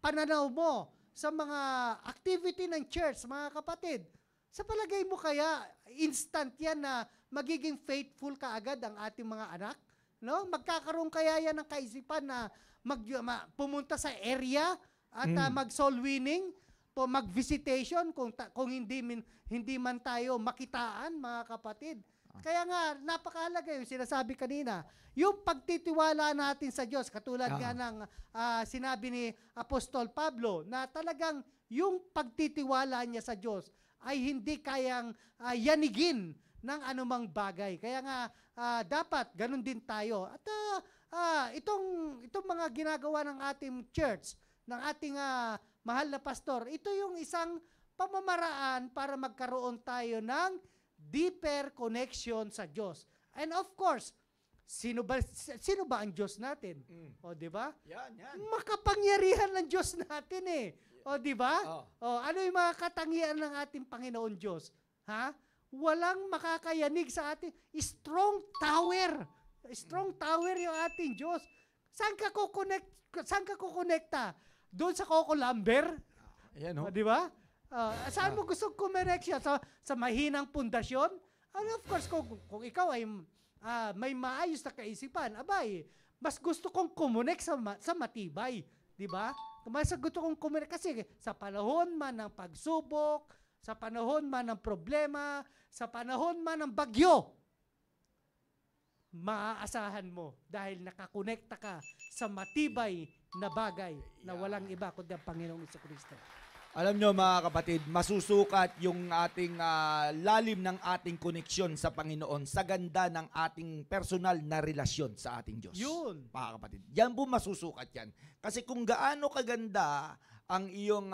pananaw mo sa mga activity ng church, mga kapatid. Sa palagay mo kaya, instant yan na magiging faithful kaagad ang ating mga anak? No? Magkakaroon kaya yan ng kaisipan na pumunta sa area at mag-soul winning, mag-visitation kung hindi man tayo makitaan, mga kapatid. Kaya nga, napakahalaga yung sinasabi kanina. Yung pagtitiwala natin sa Diyos, katulad nga ng sinabi ni Apostol Pablo, na talagang yung pagtitiwala niya sa Diyos ay hindi kayang yanigin ng anumang bagay. Kaya nga, dapat ganun din tayo. At itong mga ginagawa ng ating church, ng ating mahal na pastor, ito yung isang pamamaraan para magkaroon tayo ng deeper connection sa Diyos. And of course, sino ba ang Diyos natin? O, di ba? Yan. Makapangyarihan ng Diyos natin eh. O, di ba? Oh. O, ano yung mga katangian ng ating Panginoon Diyos? Ha? Walang makakayanig sa ating strong tower. Strong tower yung ating Diyos. Saan ka kukonekta? Doon sa Coco Lumber? Ayan, O, di ba? Saan mo gusto kumonek siya? Sa mahinang pundasyon? And of course, kung ikaw ay may maayos na kaisipan, abay, mas gusto kong kumonek sa matibay. Di ba? Mas gusto kong kumonek kasi sa panahon man ng pagsubok, sa panahon man ng problema, sa panahon man ng bagyo, maaasahan mo dahil nakakonekta ka sa matibay na bagay na walang iba kundi ang Panginoong Jesucristo. Alam nyo mga kapatid, masusukat yung ating lalim ng ating koneksyon sa Panginoon sa ganda ng ating personal na relasyon sa ating Diyos. Yun. Mga kapatid, yan po masusukat yan. Kasi kung gaano kaganda ang iyong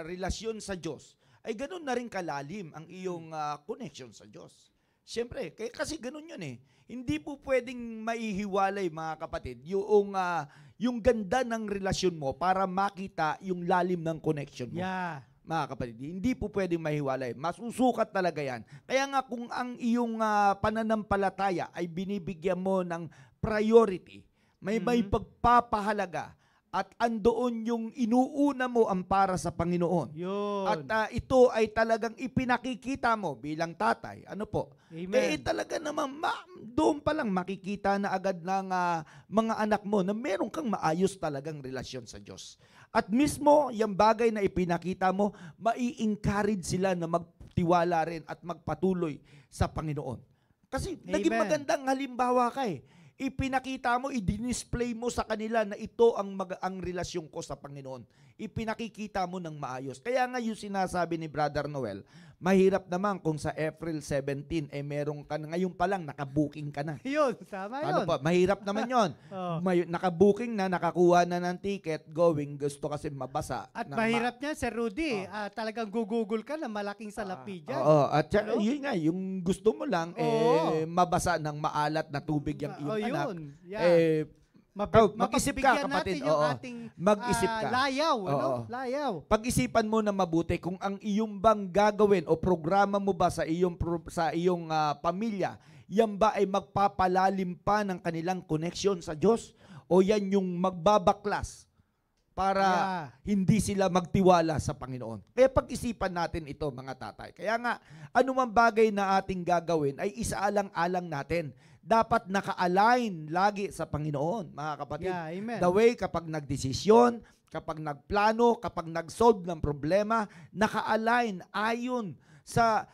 relasyon sa Diyos, ay ganun na rin kalalim ang iyong connection sa Diyos. Siyempre, kasi ganun yun eh. Hindi po pwedeng maihiwalay mga kapatid yung ganda ng relasyon mo para makita yung lalim ng connection mo. Yeah. Mga kapatid, hindi po pwedeng mahiwalay. Masusukat talaga yan. Kaya nga kung ang iyong pananampalataya ay binibigyan mo ng priority, may pagpapahalaga, at andoon yung inuuna mo ang para sa Panginoon. Yun. At ito ay talagang ipinakikita mo bilang tatay. Ano po? Amen. Talaga naman, doon pa lang makikita na agad ng mga anak mo na meron kang maayos talagang relasyon sa Diyos. At mismo, yung bagay na ipinakita mo, mai-encourage sila na magtiwala rin at magpatuloy sa Panginoon. Kasi naging magandang halimbawa ka eh. Ipinakita mo, i-display mo sa kanila na ito ang relasyon ko sa Panginoon. Ipinakikita mo ng maayos. Kaya nga yung sinasabi ni Brother Noel, mahirap naman kung sa April 17, meron ka na, ngayon pa lang, nakabuking ka na. Yun, tama yun. Ano pa, mahirap naman yon. Nakabuking na, nakakuha na ng ticket, going, gusto kasi mabasa. At mahirap niya, Sir Rudy, talagang gugugol ka na malaking salapi dyan. Oo, at yun nga, yung gusto mo lang, mabasa ng maalat na tubig yung iyong anak. Yun. Yeah. Mag-isip ka, kapatid. Natin yung ating mag-isip ka. layaw. Ano? Layaw. Pag-isipan mo na mabuti kung ang iyong bang gagawin o programa mo ba sa iyong pamilya, yan ba ay magpapalalim pa ng kanilang connection sa Diyos? O yan yung magbabaklas para hindi sila magtiwala sa Panginoon? Kaya pag-isipan natin ito, mga tatay. Kaya nga, anumang bagay na ating gagawin ay isaalang-alang natin. Dapat naka-align lagi sa Panginoon, mga kapatid. Yeah, amen. The way kapag nagdesisyon, kapag nagplano, kapag nag-solve ng problema, naka-align ayon sa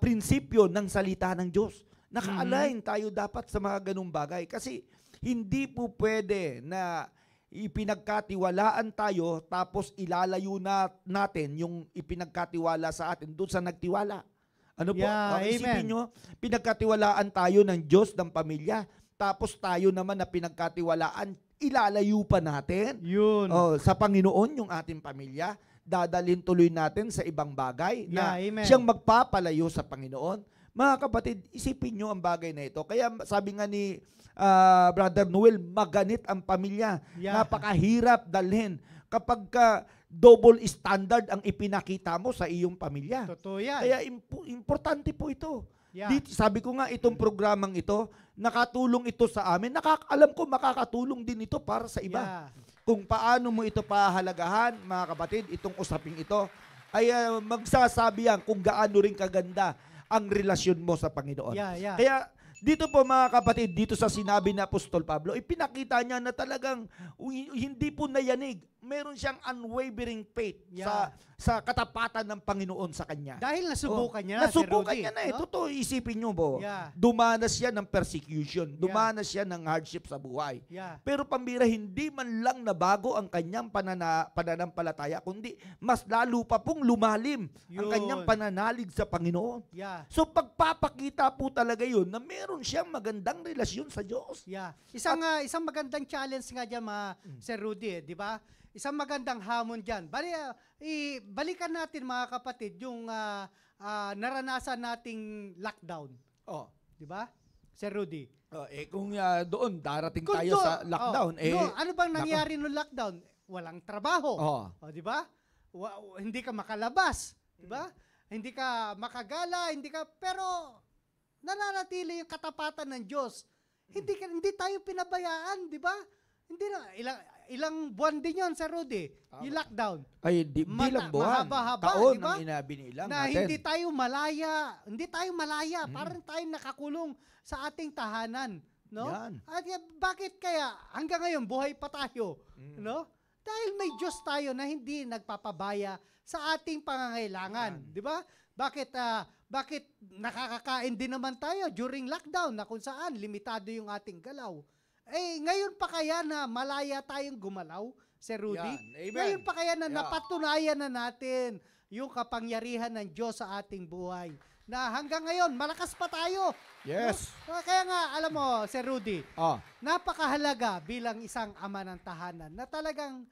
prinsipyo ng salita ng Diyos. Naka-align tayo dapat sa mga ganung bagay. Kasi hindi po pwede na ipinagkatiwalaan tayo tapos ilalayo natin yung ipinagkatiwala sa atin doon sa nagtiwala. Ano po? Isipin nyo, pinagkatiwalaan tayo ng Diyos, ng pamilya, tapos tayo naman na pinagkatiwalaan, ilalayo pa natin sa Panginoon yung ating pamilya, dadalhin tuloy natin sa ibang bagay na siyang magpapalayo sa Panginoon. Mga kapatid, isipin nyo ang bagay na ito. Kaya sabi nga ni Brother Noel, maganit ang pamilya. Napakahirap dalhin kapag double standard ang ipinakita mo sa iyong pamilya. Totoo yan. Kaya importante po ito. Yeah. Sabi ko nga, itong programang ito, nakatulong ito sa amin. Alam ko makakatulong din ito para sa iba. Yeah. Kung paano mo ito pahalagahan, mga kapatid, itong usaping ito, ay magsasabi yan kung gaano rin kaganda ang relasyon mo sa Panginoon. Yeah. Kaya dito po mga kapatid, dito sa sinabi ni Apostol Pablo, ipinakita niya na talagang hindi po nayanig. Meron siyang unwavering faith sa katapatan ng Panginoon sa kanya. Dahil nasubukan niya na, Nasubukan Sir Rudy, niya na eh. no? Totoo, isipin niyo po. Yeah. Dumanas siya ng persecution. Dumanas siya ng hardship sa buhay. Yeah. Pero pambira, hindi man lang nabago ang kanyang pananampalataya, kundi mas lalo pa pong lumalim ang Yun. kanyang pananalig sa Panginoon. Yeah. So pagpapakita po talaga yun na meron siyang magandang relasyon sa Diyos. Yeah. Isang magandang challenge nga diyan, Sir Rudy, di ba? Isang magandang hamon diyan. Balikan natin mga kapatid yung naranasan nating lockdown. Oh. Di ba? Sir Rudy. Kung doon darating tayo sa lockdown, ano bang nangyari nung lockdown? Walang trabaho. Di ba? Hindi ka makalabas, di ba? Hindi ka makagala, pero nananatili yung katapatan ng Diyos. Hindi tayo pinabayaan, di ba? Hindi na ilang buwan din 'yon, Sir Rudy, yung lockdown. Ay, di lang buwan. Mahaba-haba, taon diba? ang inabinilang Na natin. hindi tayo malaya, parang tayo nakakulong sa ating tahanan, no? Yan. At bakit kaya hanggang ngayon buhay pa tayo, no? Dahil may Diyos tayo na hindi nagpapabaya sa ating pangangailangan, di ba? Bakit nakakakain din naman tayo during lockdown na kung saan limitado yung ating galaw? Ngayon pa kaya na malaya tayong gumalaw, Sir Rudy? Yan. Amen. Ngayon pa kaya na napatunayan na natin yung kapangyarihan ng Diyos sa ating buhay. Na hanggang ngayon, malakas pa tayo. Yes. No? Kaya nga, alam mo, Sir Rudy, Ah. napakahalaga bilang isang ama ng tahanan na talagang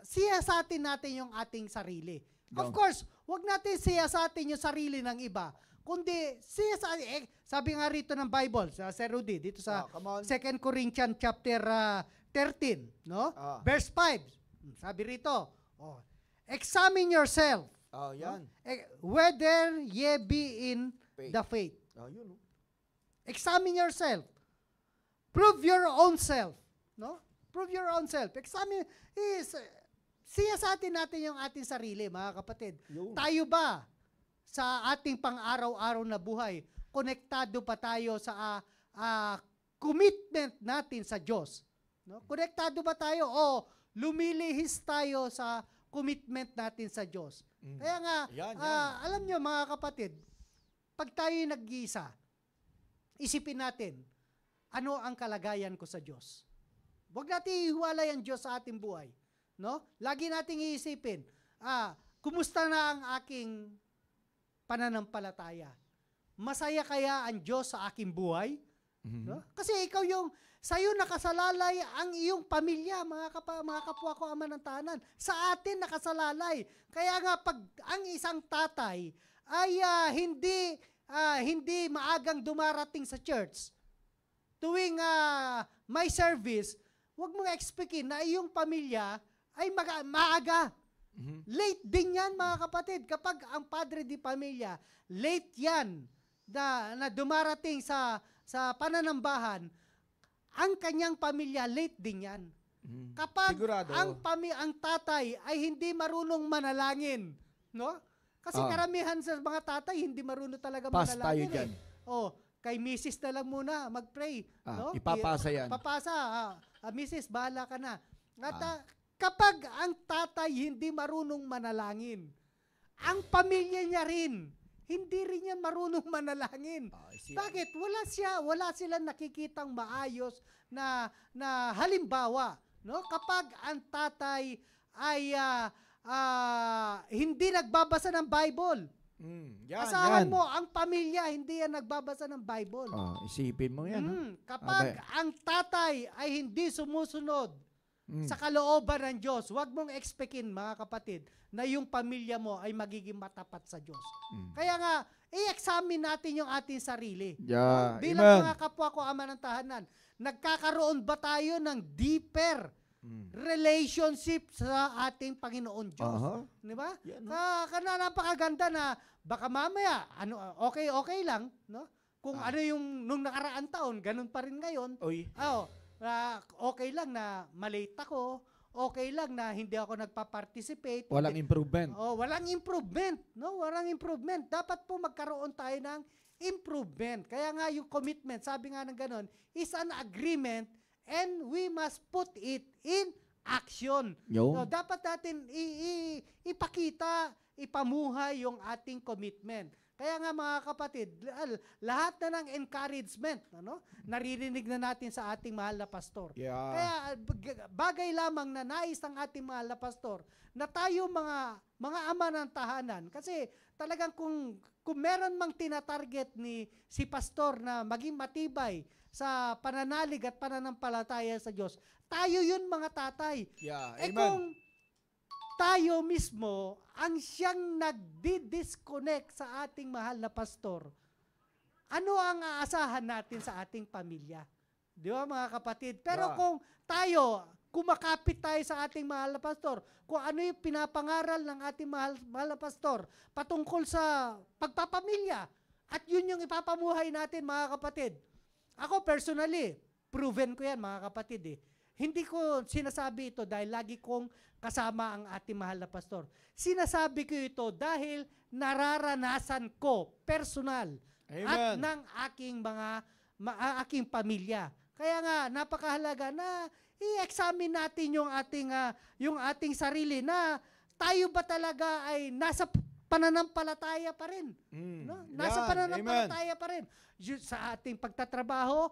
siyasatin natin yung ating sarili. Of course, wag natin siyasatin yung sarili ng iba, kundi sabi nga rito ng Bible, sa Sir Rudy, dito sa 2 Corinthians chapter 13, no? Verse 5. Sabi rito, examine yourself. Yan. Whether ye be in the faith. Yun. Examine yourself. Prove your own self, no? Prove your own self. Siyasatin natin yung ating sarili, mga kapatid. Yun. Tayo ba sa ating pang-araw-araw na buhay, konektado pa tayo sa commitment natin sa Diyos? No? Konektado ba tayo o lumilihis tayo sa commitment natin sa Diyos? Kaya nga, alam nyo mga kapatid, pag tayo nag-iisa, isipin natin, ano ang kalagayan ko sa Diyos? Huwag natin ihiwalay ang Diyos sa ating buhay. No? Lagi nating iisipin, kumusta na ang aking pananampalataya? Masaya kaya ang Diyos sa aking buhay? No? Kasi ikaw sa'yo nakasalalay ang iyong pamilya, mga kapwa ko ama ng tahanan. Sa atin nakasalalay. Kaya nga pag ang isang tatay ay hindi maagang dumarating sa church, tuwing may service, huwag mong expectin na iyong pamilya ay maaga. Late din yan, mga kapatid. Kapag ang padre di pamilya, late yan na dumarating sa pananambahan, ang kanyang pamilya, late din yan. Kapag Sigurado. ang tatay ay hindi marunong manalangin, no? Kasi karamihan sa mga tatay, hindi marunong talaga Pass manalangin. tayo dyan. Kay Mrs. na lang muna mag-pray. No? Ipapasa yan. Papasa. Mrs., bahala ka na. At kapag ang tatay hindi marunong manalangin, ang pamilya niya rin, hindi rin yan marunong manalangin. Bakit? Wala silang nakikitang maayos na halimbawa. No? Kapag ang tatay ay hindi nagbabasa ng Bible, asahan mo, ang pamilya, hindi yan nagbabasa ng Bible. Isipin mo yan. Kapag ang tatay ay hindi sumusunod sa kalooban ng Diyos, huwag mong expectin, mga kapatid, na yung pamilya mo ay magiging matapat sa Diyos. Kaya nga, i-examine natin yung ating sarili. Bilang mga kapwa ko ama ng tahanan, nagkakaroon ba tayo ng deeper relationship sa ating Panginoon Diyos? Di ba? Napakaganda na baka mamaya, okay lang, no? Kung ano yung nung nakaraan taon, ganun pa rin ngayon. Okay lang na malate ako, okay lang na hindi ako nagpa-participate. Walang improvement. Walang improvement, no? Walang improvement. Dapat po magkaroon tayo ng improvement. Kaya nga yung commitment, sabi nga ng ganon, is an agreement and we must put it in action. Yo. So, dapat natin ipakita, ipamuhay yung ating commitment. Kaya nga mga kapatid, lahat na ng encouragement, naririnig na natin sa ating mahal na pastor. Yeah. Kaya bagay lamang na nais ng ating mahal na pastor na tayo mga ama ng tahanan. Kasi talagang kung meron mang tinatarget si pastor na maging matibay sa pananalig at pananampalataya sa Diyos, tayo yun mga tatay. Yeah. Amen. Kung tayo mismo ang siyang nagdi-disconnect sa ating mahal na pastor, ano ang aasahan natin sa ating pamilya? Di ba mga kapatid? Pero kung tayo, kumakapit tayo sa ating mahal na pastor, kung ano yung pinapangaral ng ating mahal na pastor patungkol sa pagpapamilya, at yun yung ipapamuhay natin mga kapatid. Ako personally, proven ko yan mga kapatid . Hindi ko sinasabi ito dahil lagi kong kasama ang ating mahal na pastor. Sinasabi ko ito dahil nararanasan ko personal at ng aking pamilya. Kaya nga napakahalaga na i-examine natin yung ating sarili na tayo ba talaga ay nasa pananampalataya pa rin. No? Nasa pananampalataya pa rin. Sa ating pagtatrabaho,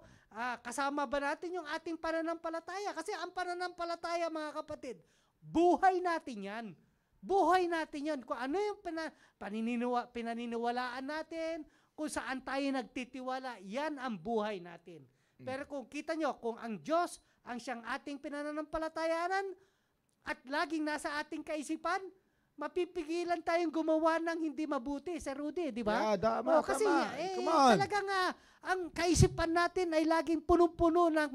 kasama ba natin yung ating pananampalataya? Kasi ang pananampalataya, mga kapatid, buhay natin yan. Buhay natin yan. Kung ano yung pinaniniwalaan natin, kung saan tayo nagtitiwala, yan ang buhay natin. Pero kung kita nyo, kung ang Diyos ang siyang ating pinananampalatayanan at laging nasa ating kaisipan, mapipigilan tayong gumawa ng hindi mabuti, Sir Rudy, di ba? Yeah, tama, kasi Come on. talagang ang kaisipan natin ay laging punong-puno ng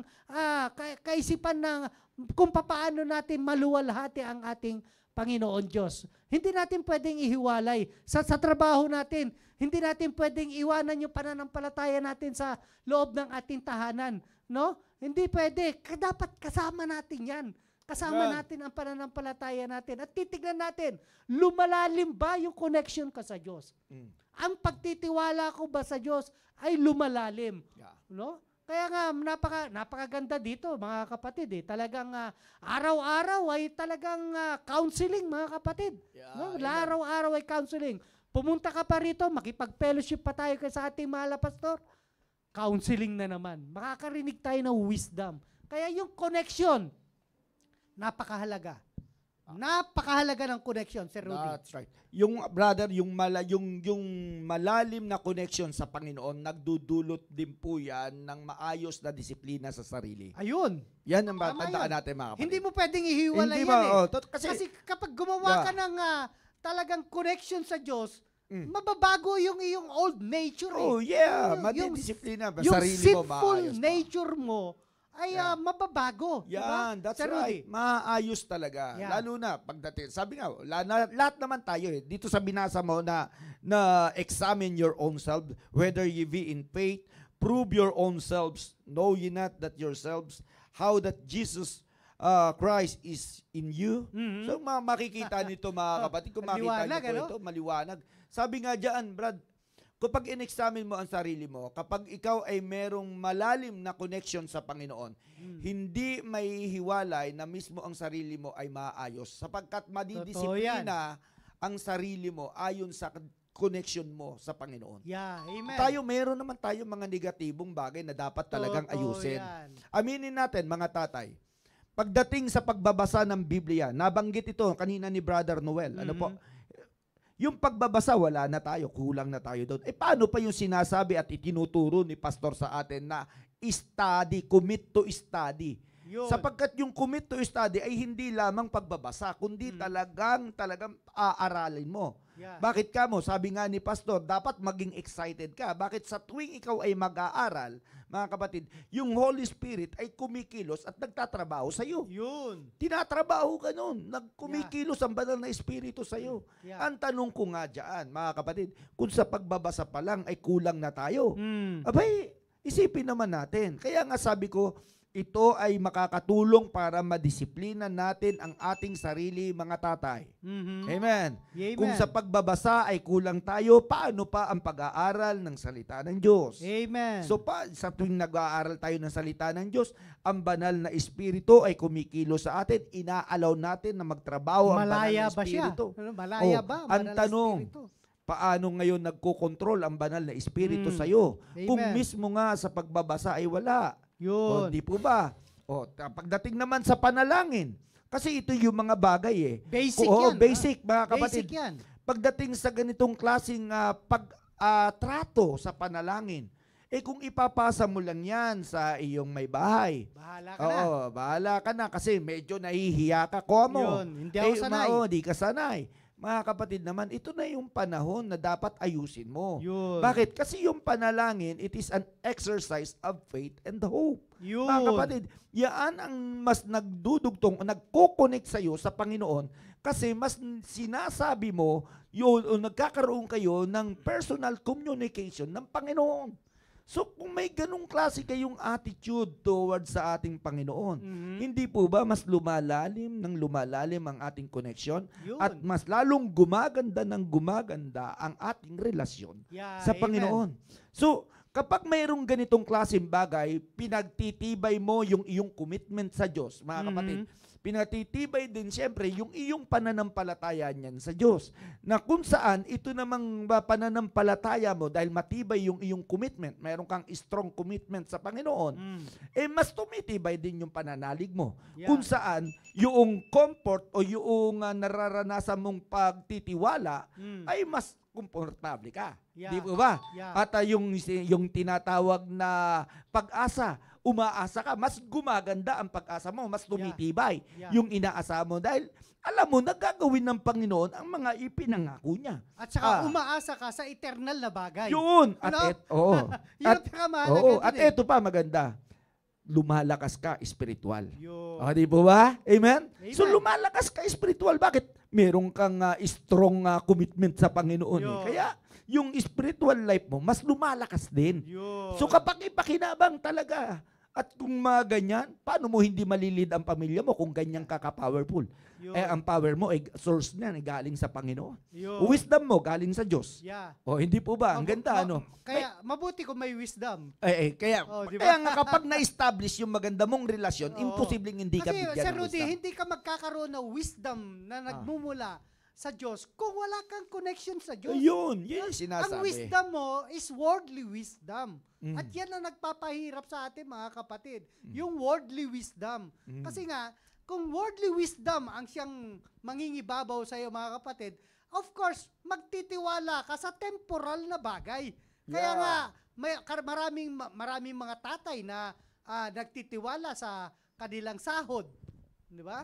kaisipan ng kung paano natin maluwalhati ang ating Panginoon Diyos. Hindi natin pwedeng ihiwalay sa trabaho natin. Hindi natin pwedeng iwanan yung pananampalataya natin sa loob ng ating tahanan, no? Hindi pwede. Dapat kasama natin 'yan. Kasama natin ang pananampalataya natin at titignan natin, lumalalim ba yung connection ka sa Diyos? Ang pagtitiwala ko ba sa Diyos ay lumalalim? Yeah. No? Kaya nga, napakaganda dito, mga kapatid. Talagang araw-araw ay talagang counseling, mga kapatid. Yeah, No? amen. Araw-araw ay counseling. Pumunta ka pa rito, makipag-fellowship pa tayo sa ating mahal na pastor. Counseling na naman. Makakarinig tayo ng wisdom. Kaya yung connection, napakahalaga. Napakahalaga ng connection, Sir Rudy. That's right. Yung brother, yung malalim na connection sa Panginoon, nagdudulot din po yan ng maayos na disiplina sa sarili. Ayun. Yan ang Tama tandaan yun. natin, mga kapatid. Hindi mo pwedeng ihiwalay Hindi yan ba? Kasi kapag gumawa ka ng talagang connection sa Diyos, mababago yung iyong old nature. Oh, yeah. Yung Madidisiplina. yung Sarili mo, sinful maayos pa. nature mo ay mababago. Yan, diba? that's Sir right. Rudy? Maayos talaga. Yeah. Lalo na pagdating. Sabi nga, lahat naman tayo dito sa binasa mo na examine your own self, whether ye be in faith, prove your own selves, know ye not that yourselves, how that Jesus Christ is in you. Mhm. So makikita nito mga kapatid, kung makita Maliwanag, niyo po ito, maliwanag. Sabi nga diyan, Brad, kapag in-examine mo ang sarili mo, kapag ikaw ay merong malalim na connection sa Panginoon, hindi may hiwalay na mismo ang sarili mo ay maayos. Sapagkat madidisiplina ang sarili mo ayon sa connection mo sa Panginoon. Yeah, amen. Meron naman tayo mga negatibong bagay na dapat talagang Totoo ayusin. yan. Aminin natin, mga tatay, pagdating sa pagbabasa ng Biblia, nabanggit ito kanina ni Brother Noel. Ano po? Yung pagbabasa, wala na tayo, kulang na tayo doon. Paano pa yung sinasabi at itinuturo ni Pastor sa atin na study, commit to study? Yun. Sapagkat yung commit to study ay hindi lamang pagbabasa, kundi talagang aaralin mo. Yeah. Bakit ka mo? Sabi nga ni Pastor, dapat maging excited ka. Bakit sa tuwing ikaw ay mag-aaral, mga kapatid, yung Holy Spirit ay kumikilos at nagtatrabaho sa iyo. Yun. Tinatrabaho ka nun. Nagkumikilos ang banal na Espiritu sa iyo. Yeah. Ang tanong ko nga dyan, mga kapatid, kung sa pagbabasa pa lang ay kulang na tayo, abay, isipin naman natin. Kaya nga sabi ko, ito ay makakatulong para madisiplina natin ang ating sarili, mga tatay. Mhm. Amen. Amen. Kung sa pagbabasa ay kulang tayo, paano pa ang pag-aaral ng salita ng Diyos? Amen. So sa tuwing nag-aaral tayo ng salita ng Diyos, ang banal na espiritu ay kumikilo sa atin, inaalaw natin na magtrabaho ang banal malaya na ba siya? espiritu. Ano, malaya Oh, ba? ang Banal na tanong, espiritu. paano ngayon nagkokontrol ang banal na espiritu Mm. sa iyo? Amen. Kung mismo nga sa pagbabasa ay wala. O, Yun. di po ba? O, pagdating naman sa panalangin, kasi ito yung mga bagay eh. Basic Oo, yan. basic, mga kapatid. Basic yan. Pagdating sa ganitong klaseng trato sa panalangin, kung ipapasa mo lang yan sa iyong may bahay, Bahala ka na. oo, bahala ka na kasi medyo nahihiya ka. Kuha mo. Yun, hindi ako sanay. Di ka sanay. Mga kapatid naman, ito na yung panahon na dapat ayusin mo. Yun. Bakit? Kasi yung panalangin, it is an exercise of faith and hope. Yun. Mga kapatid, yan ang mas nagdudugtong, nagko-connect sa'yo sa Panginoon kasi mas sinasabi mo, yun, o nagkakaroon kayo ng personal communication ng Panginoon. So kung may ganung klase kayong attitude towards sa ating Panginoon, Mhm. hindi po ba mas lumalalim ang ating connection Yun. at mas lalong gumaganda ang ating relasyon Yeah, sa amen. Panginoon. So, kapag mayroong ganitong klaseng bagay, pinagtitibay mo yung iyong commitment sa Diyos, mga kapatid. Pinagtitibay din siyempre yung iyong pananampalataya niyan sa Diyos. Na kung saan ito namang pananampalataya mo dahil matibay yung iyong commitment, mayroon kang strong commitment sa Panginoon, Mm. mas tumitibay din yung pananalig mo. Yeah. Kung saan yung comfort o yung nararanasan mong pagtitiwala Mm. ay mas komportable ka. Yeah. Di po ba? Yeah. At yung tinatawag na pag-asa, umaasa ka, mas gumaganda ang pag-asa mo, mas tumitibay Yeah. yung inaasa mo dahil alam mo, nagagawin ng Panginoon ang mga ipinangako niya. At saka umaasa ka sa eternal na bagay. Yun! Ano? At Yun ang pinakamahalaga at dun eh. eto pa maganda, lumalakas ka spiritual. Yun. Di po ba? Amen? Amen. So lumalakas ka spiritual. Bakit? Meron kang strong commitment sa Panginoon. Yun. Kaya yung spiritual life mo, mas lumalakas din. Yun. So kapag ipakinabang talaga, at kung mga ganyan, paano mo hindi malilid ang pamilya mo kung ganyan ka-powerful? Yun. Ang power mo, source niyan, galing sa Panginoon. Yun. Wisdom mo, galing sa Diyos. Yeah. Hindi po ba? Ang ganda, ano? Kaya mabuti kung may wisdom. Kaya, Di ba? kaya nga kapag na-establish yung maganda mong relasyon, Oo. imposibleng hindi ka Kasi, bigyan Sir ng Rudy, wisdom. hindi ka magkakaroon ng wisdom na nagmumula sa Diyos kung wala kang connection sa Diyos. Yun yung Ang sinasabi. wisdom mo is worldly wisdom. Mm. At yan ang nagpapahirap sa atin, mga kapatid. Yung worldly wisdom. Kasi nga, kung worldly wisdom ang siyang mangingibabaw sa iyo, mga kapatid, of course, magtitiwala ka sa temporal na bagay. Kaya Yeah. nga, maraming mga tatay na nagtitiwala sa kanilang sahod. Di ba?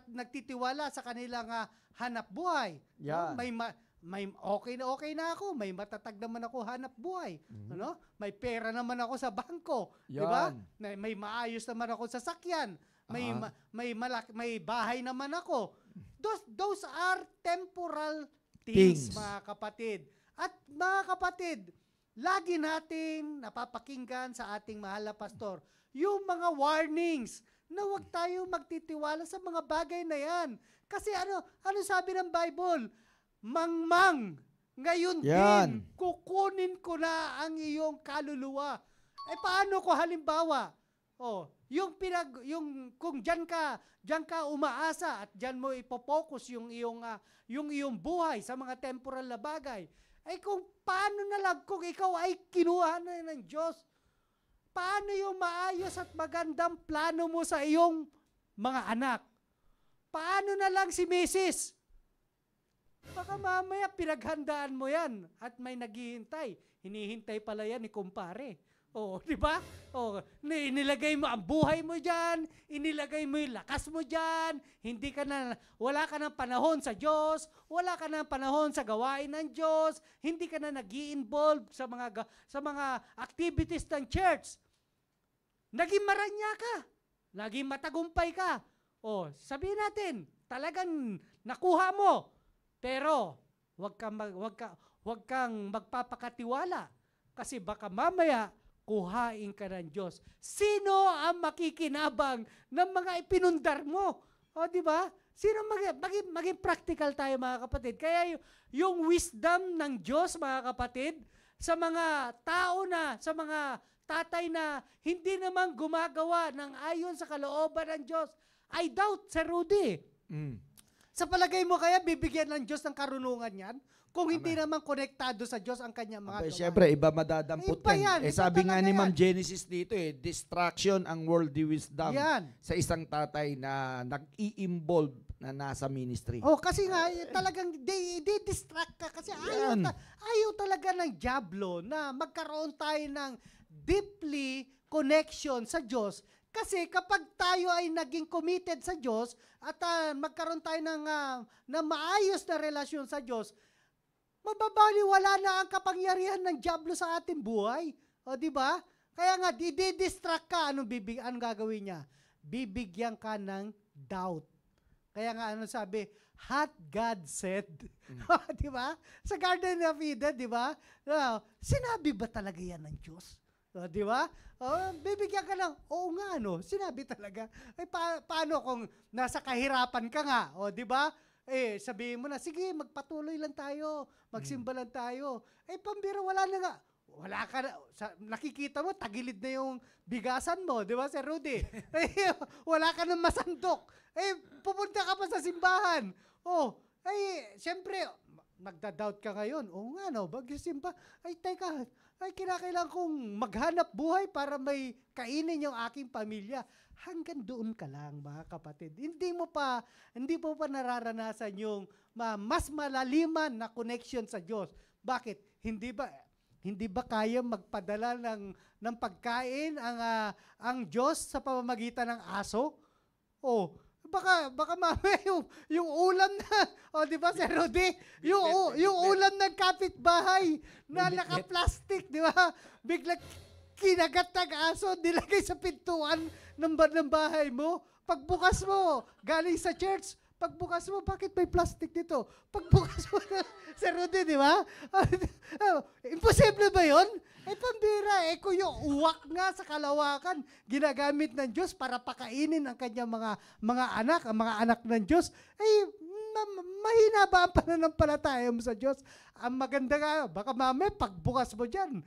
Nagtitiwala sa kanilang hanap buhay. Yeah. No? May okay na ako, may matatag naman ako hanap buhay, ano? May pera naman ako sa bangko, 'di ba? Yan. May maayos naman ako sa sakyan. May bahay naman ako. Those are temporal things, Things. mga kapatid. At mga kapatid, lagi nating napapakinggan sa ating mahal na pastor yung mga warnings na huwag tayo magtitiwala sa mga bagay na yan. Kasi ano sabi ng Bible? Mangmang, ngayon Yan. din, kukunin ko na ang iyong kaluluwa. Paano ko halimbawa? Kung diyan ka umaasa at diyan mo ipopokus yung iyong buhay sa mga temporal na bagay. Kung paano na lang kung ikaw ay kinuha na ng Diyos? Paano yung maayos at magandang plano mo sa iyong mga anak? Paano na lang si Mrs.? Baka mamaya pinaghandaan mo yan at may naghihintay. Hinihintay pala yan ni kumpare. Di ba? Inilagay mo ang buhay mo diyan, inilagay mo yung lakas mo diyan, wala ka ng panahon sa Diyos, wala ka ng panahon sa gawain ng Diyos, hindi ka na nag-i-involve sa mga activities ng church. Naging maranya ka, naging matagumpay ka. Sabihin natin, talagang nakuha mo. Pero wag kang magpapakatiwala kasi baka mamaya kuhain ka ng Diyos. Sino ang makikinabang ng mga ipinundar mo? O, di ba? Sino maging practical tayo, mga kapatid? Kaya yung wisdom ng Diyos, mga kapatid, sa mga tao na, sa mga tatay na hindi naman gumagawa ng ayon sa kalooban ng Diyos, I doubt, Sir Rudy. Sa palagay mo kaya, bibigyan ng Diyos ng karunungan yan? Kung hindi naman konektado sa Diyos ang kanyang mga gawain. Siyempre, iba madadampot Iba yan. yan. Iba Sabi nga talaga ni Ma'am yan. Genesis dito distraction ang worldly wisdom Yan. sa isang tatay na nag-i-involve na nasa ministry. Oh, kasi nga talagang di-distract ka kasi ayaw talaga ng diablo na magkaroon tayo ng deeply connection sa Diyos. Kasi kapag tayo ay naging committed sa Diyos at magkaroon tayo ng maayos na relasyon sa Diyos, mababaliwala na ang kapangyarihan ng diablo sa ating buhay. O, di ba? Kaya nga, di-distract ka. Anong gagawin niya? Bibigyan ka ng doubt. Kaya nga, sabi? Hath God said? Di ba? Sa Garden of Eden, di ba? Sinabi ba talaga yan ng Diyos? Di ba? Bibigyan ka ng, oo nga, sinabi talaga. Paano kung nasa kahirapan ka nga? O, di ba? Sabihin mo na, sige, magpatuloy lang tayo, magsimba lang tayo. Pambira, wala na nga. Wala ka na, nakikita mo, tagilid na yung bigasan mo, di ba, Sir Rudy? Wala ka nang masandok. Pupunta ka pa sa simbahan. Siyempre, nagda-doubt ka ngayon. Oo nga, magsimba. Teka, kinakailangan kong maghanap buhay para may kainin yung aking pamilya. Hanggang doon ka lang, mga kapatid. Hindi mo pa nararanasan yung mas malaliman na connection sa Diyos. Bakit? Hindi ba kaya magpadala ng pagkain ang Diyos sa pamamagitan ng aso? Baka mamaya yung ulam na, di ba, Sir Rudy? Yung ulam ng kapitbahay na naka-plastic, di ba? Biglang kinagat ng aso, nilagay sa pintuan ng bahay mo. Pagbukas mo, galing sa church, pagbukas mo, bakit may plastic dito? Pagbukas mo, Sir Rudy, di ba? Imposible ba yun? Pambira, kung yung uwak nga sa kalawakan, ginagamit ng Diyos para pakainin ang kanyang mga anak, ang mga anak ng Diyos, mahina ba ang pananampalataya mo sa Diyos? Ang maganda nga, baka mamaya pagbukas mo dyan,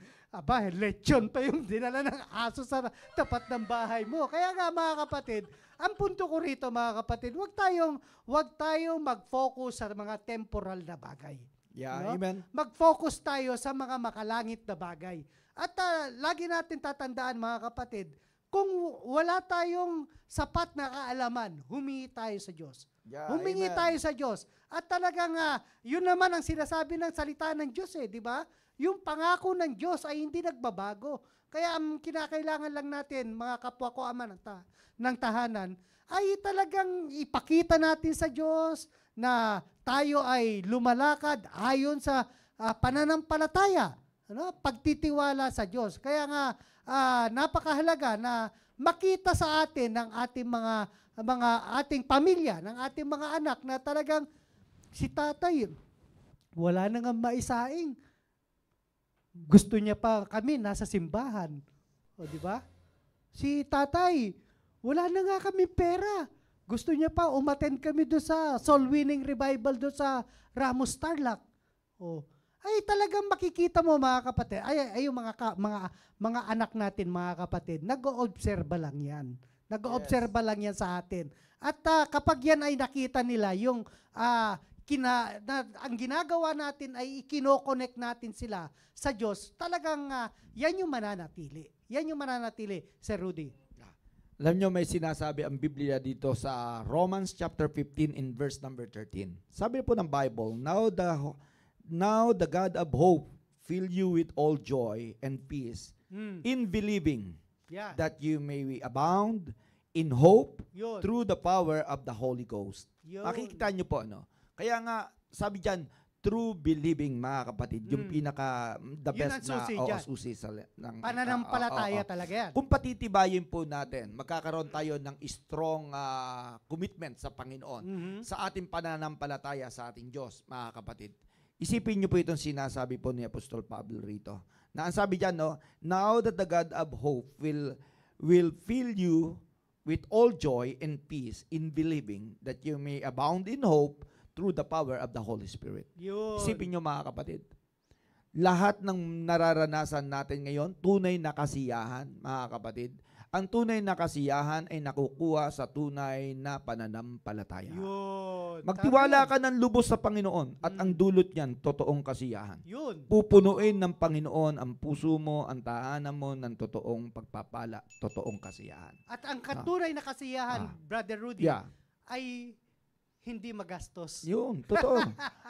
lechon pa yung dinala ng aso sa tapat ng bahay mo. Kaya nga, mga kapatid, ang punto ko rito, mga kapatid, wag tayong mag-focus sa mga temporal na bagay. Yeah, amen. Mag-focus tayo sa mga makalangit na bagay. At lagi natin tatandaan, mga kapatid, kung wala tayong sapat na kaalaman, humingi tayo sa Diyos. Yeah, humingi amen. tayo sa Diyos. At talagang yun naman ang sinasabi ng salita ng Diyos, di ba? Yung pangako ng Diyos ay hindi nagbabago. Kaya ang kinakailangan lang natin, mga kapwa ko ama ng tahanan, ay talagang ipakita natin sa Diyos na tayo ay lumalakad ayon sa pananampalataya, pagtitiwala sa Diyos. Kaya nga, napakahalaga na makita sa atin ng ating ating pamilya, ng ating mga anak na talagang si tatay, wala na nga maisaing. Gusto niya pa kami nasa simbahan. Di ba? Si tatay, wala na nga kami pera. Gusto niya pa umattend kami doon sa soul winning revival doon sa Ramos Tarlac. Talagang makikita mo, mga kapatid, yung mga anak natin, mga kapatid, nag-oobserba lang yan. Nag-oobserba lang yan sa atin. At kapag yan ay nakita nila, yung ang ginagawa natin ay ikino-connect natin sila sa Diyos, talagang yan yung mananatili. Yan yung mananatili, Sir Rudy. Alam nyo, may sinasabi ang Biblia dito sa Romans chapter 15 in verse number 13. Sabi po ng Bible, Now the God of hope fill you with all joy and peace in believing, that you may abound in hope through the power of the Holy Ghost. Makikita nyo po, Kaya nga, sabi dyan, true believing, mga kapatid, yung the best na susi sa pananampalataya talaga yan. Kung patitibayin po natin, magkakaroon tayo ng strong commitment sa Panginoon, sa ating pananampalataya sa ating Diyos, mga kapatid. Isipin niyo po itong sinasabi po ni Apostol Pablo rito. Na ang sabi diyan, no, now that the God of hope will fill you with all joy and peace in believing that you may abound in hope through the power of the Holy Spirit. Yun. Isipin niyo mga kapatid. Lahat ng nararanasan natin ngayon, tunay na kasiyahan, mga kapatid. Ang tunay na kasiyahan ay nakukuha sa tunay na pananampalataya. Yun. Magtiwala Tama. ka ng lubos sa Panginoon at ang dulot niyan, totoong kasiyahan. Yun. Pupunuin ng Panginoon ang puso mo, ang tahanan mo ng totoong pagpapala, totoong kasiyahan. At ang katunay na kasiyahan, Brother Rudy, Yeah. ay hindi magastos. Yun, totoo.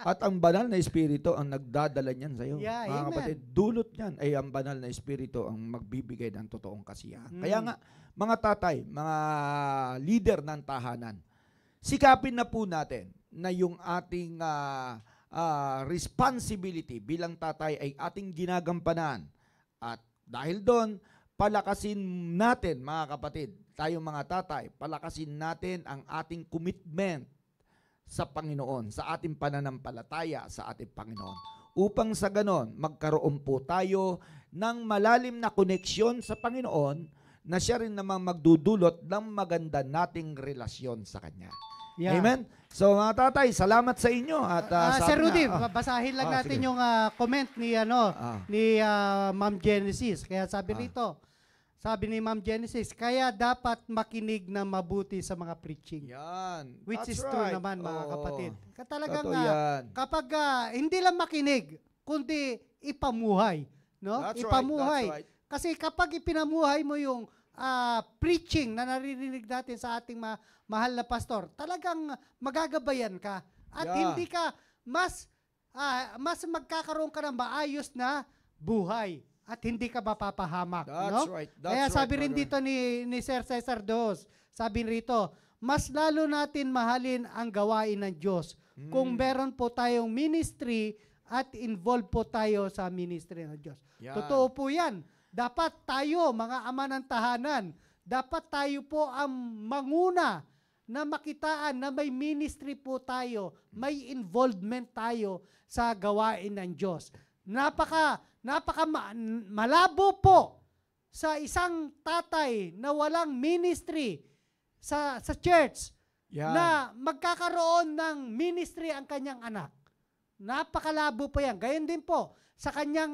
At ang banal na espiritu ang nagdadala niyan sa iyo. Yeah, Mga amen. kapatid, dulot niyan ay ang banal na espiritu ang magbibigay ng totoong kasiyahan. Mm. Kaya nga, mga tatay, mga leader ng tahanan, sikapin na po natin na yung ating responsibility bilang tatay ay ating ginagampanan. At dahil doon, palakasin natin, mga kapatid, tayong mga tatay, palakasin natin ang ating commitment sa Panginoon, sa ating pananampalataya sa ating Panginoon. Upang sa ganon, magkaroon po tayo ng malalim na koneksyon sa Panginoon na siya rin namang magdudulot ng maganda nating relasyon sa Kanya. Yeah. Amen? So mga tatay, salamat sa inyo. At, Sir sabi Rudy, nga, basahin lang natin sige. yung comment ni Ma'am Genesis. Kaya sabi rito, sabi ni Ma'am Genesis, kaya dapat makinig na mabuti sa mga preaching. Yan. Which That's is true right. naman, mga Oo. kapatid. Talagang Totoo yan. kapag hindi lang makinig, kundi ipamuhay, no? That's right, Ipamuhay. that's right. Kasi kapag ipinamuhay mo yung preaching na naririnig natin sa ating mahal na pastor, talagang magagabayan ka at Yeah. hindi ka mas magkakaroon ka ng maayos na buhay at hindi ka mapapahamak, That's no? right. That's Kaya right, sabi rin brother. dito ni Sir Cesar Dos, sabi rito, mas lalo natin mahalin ang gawain ng Diyos kung meron po tayong ministry at involved po tayo sa ministry ng Diyos. Yan. Totoo po yan. Dapat tayo, mga ama ng tahanan, dapat tayo po ang manguna na makitaan na may ministry po tayo, may involvement tayo sa gawain ng Diyos. Malabo po sa isang tatay na walang ministry sa church Yan. na magkakaroon ng ministry ang kanyang anak. Napakalabo po yan. Gayon din po sa kanyang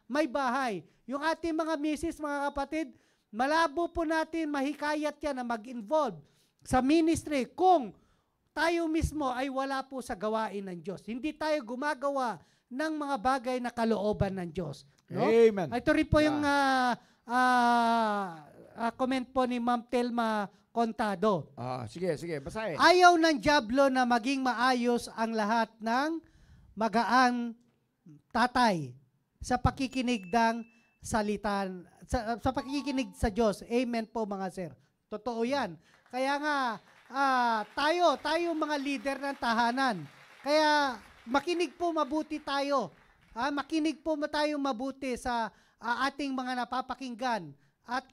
may bahay. Yung ating mga misis, mga kapatid, malabo po natin mahikayat yan na mag-involve sa ministry kung tayo mismo ay wala po sa gawain ng Diyos. Hindi tayo gumagawa ng mga bagay na kalooban ng Diyos. No? Amen. Ito rin po yung comment po ni Ma'am Telma Contado. Sige, basahin. Ayaw ng dyablo na maging maayos ang lahat ng magaang tatay sa pakikinig ng salitan, sa pakikinig sa Diyos. Amen po, mga sir. Totoo yan. Kaya nga, tayo mga leader ng tahanan. Kaya makinig po mabuti tayo. Makinig po tayo mabuti sa ating mga napapakinggan. At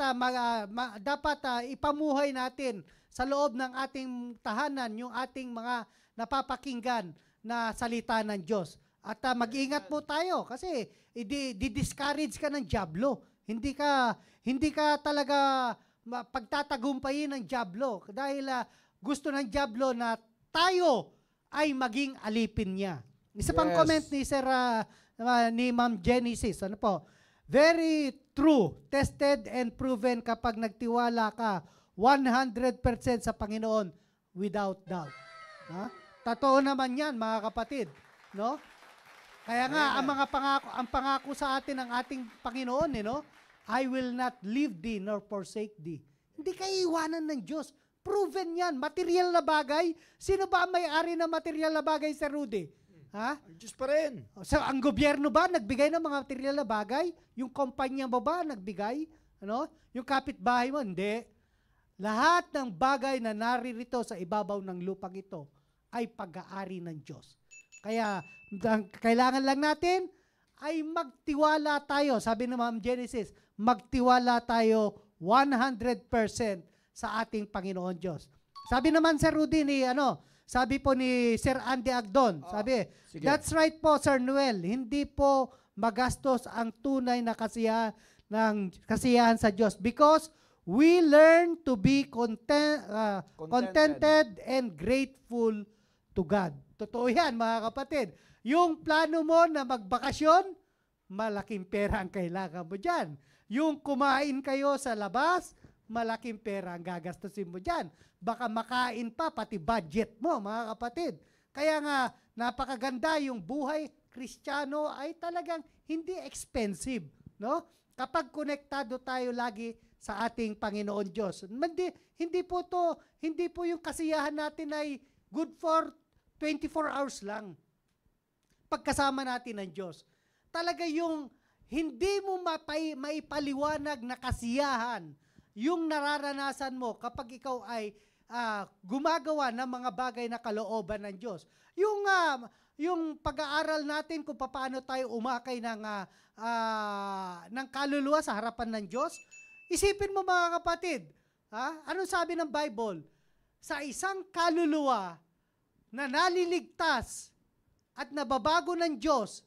dapat ipamuhay natin sa loob ng ating tahanan yung ating mga napapakinggan na salita ng Diyos. At mag-ingat po tayo kasi di-discourage ka ng dyablo. Hindi ka talaga pagtatagumpayin ng dyablo dahil gusto ng dyablo na tayo ay maging alipin niya. Isa pang Yes. comment ni Sir ni Ma'am Genesis. Ano po? Very true, tested and proven kapag nagtiwala ka 100% sa Panginoon without doubt. Totoo naman 'yan, mga kapatid, no? Kaya nga ang pangako sa atin ng ating Panginoon, no? I will not leave thee nor forsake thee. Hindi ka iiwanan ng Diyos. Proven 'yan, material na bagay. Sino ba ang may-ari ng material na bagay, Sir Rudy? Diyos pa rin. So, ang gobyerno ba nagbigay ng mga material na bagay? Yung kumpanya mo ba nagbigay? Ano? Yung kapitbahay mo? Hindi. Lahat ng bagay na naririto sa ibabaw ng lupang ito ay pag-aari ng Diyos. Kaya, kailangan lang natin ay magtiwala tayo. Sabi ng Ma'am Genesis, magtiwala tayo 100% sa ating Panginoon Diyos. Sabi naman, Sir Rudy, Sabi po ni Sir Andy Agdon, sabi, sige. that's right po, Sir Noel. Hindi po magastos ang tunay na kasiyahan sa Diyos because we learn to be contented and grateful to God. Totoo yan, mga kapatid. Yung plano mo na magbakasyon, malaking pera ang kailangan mo dyan. Yung kumain kayo sa labas, malaking pera ang gagastusin mo dyan. Baka makain pa, pati budget mo, mga kapatid. Kaya nga, napakaganda yung buhay Kristiyano ay talagang hindi expensive. No? Kapag konektado tayo lagi sa ating Panginoon Diyos. Hindi po yung kasiyahan natin ay good for 24 hours lang. Pagkasama natin ng Diyos. Talaga yung hindi mo maipaliwanag na kasiyahan yung nararanasan mo kapag ikaw ay gumagawa ng mga bagay na kalooban ng Diyos. Yung pag-aaral natin kung paano tayo umakay ng kaluluwa sa harapan ng Diyos, isipin mo mga kapatid, anong sabi ng Bible? Sa isang kaluluwa na naliligtas at nababago ng Diyos,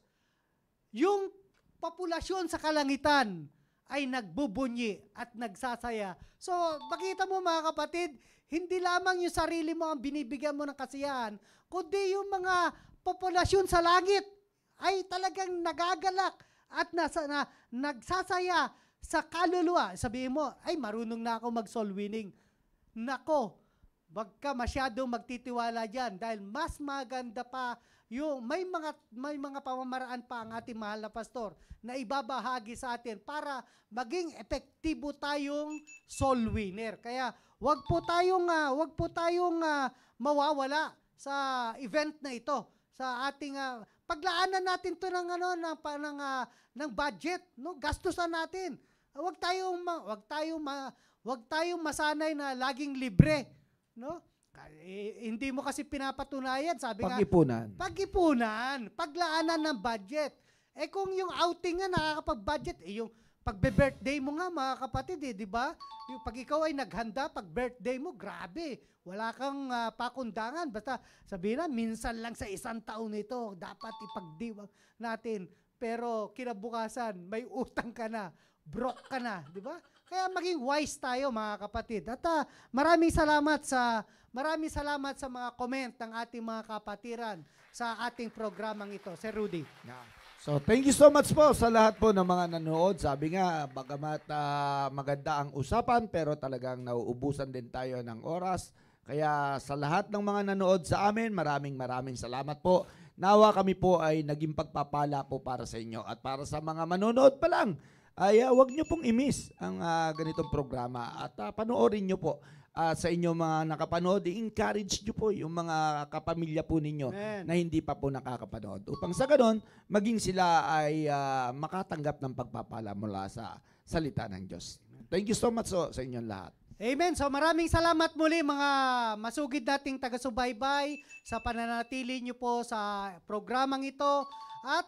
yung populasyon sa kalangitan ay nagbubunyi at nagsasaya. So, makita mo mga kapatid, hindi lamang yung sarili mo ang binibigyan mo ng kasiyahan, kundi yung mga populasyon sa langit ay talagang nagagalak at nagsasaya sa kaluluwa. Sabihin mo, ay marunong na ako mag-soul winning. Nako, wag ka masyadong magtitiwala dyan dahil mas maganda pa yung may mga pamamaraan pa ang ating mahal na pastor na ibabahagi sa atin para maging epektibo tayong soul winner. Kaya wag po tayong mawawala sa event na ito, sa ating paglaanan natin to ng budget, no? Gastusan natin. Wag tayong masanay na laging libre, no? Hindi mo kasi pinapatunayan, sabi Pag-ipunan. Pag-ipunan, paglaanan ng budget. Kung yung outing nga nakakapag-budget, yung pagbe-birthday mo nga mga kapatid, di ba? Yung pag ikaw ay naghanda, pag-birthday mo, grabe. Wala kang pakundangan. Basta sabihin na, minsan lang sa isang taon ito, dapat ipagdiwang natin. Pero kinabukasan, may utang ka na, broke ka na, di ba? Kaya maging wise tayo mga kapatid. At maraming salamat sa mga comment ng ating mga kapatiran sa ating programang ito. Sir Rudy. Yeah. So, thank you so much po sa lahat po ng mga nanood. Sabi nga, bagamat maganda ang usapan, pero talagang nauubusan din tayo ng oras. Kaya sa lahat ng mga nanood sa amin, maraming salamat po. Nawa kami po ay naging pagpapala po para sa inyo. At para sa mga manonood pa lang, ay huwag nyo pong i-miss ang ganitong programa. At panoorin nyo po. Sa inyong mga nakapanood, i-encourage nyo po yung mga kapamilya po ninyo na hindi pa po nakakapanood. Upang sa ganon, maging sila ay makatanggap ng pagpapala mula sa salita ng Diyos. Thank you so much sa inyong lahat. Amen. So maraming salamat muli mga masugid nating taga-subaybay sa pananatili nyo po sa programang ito. At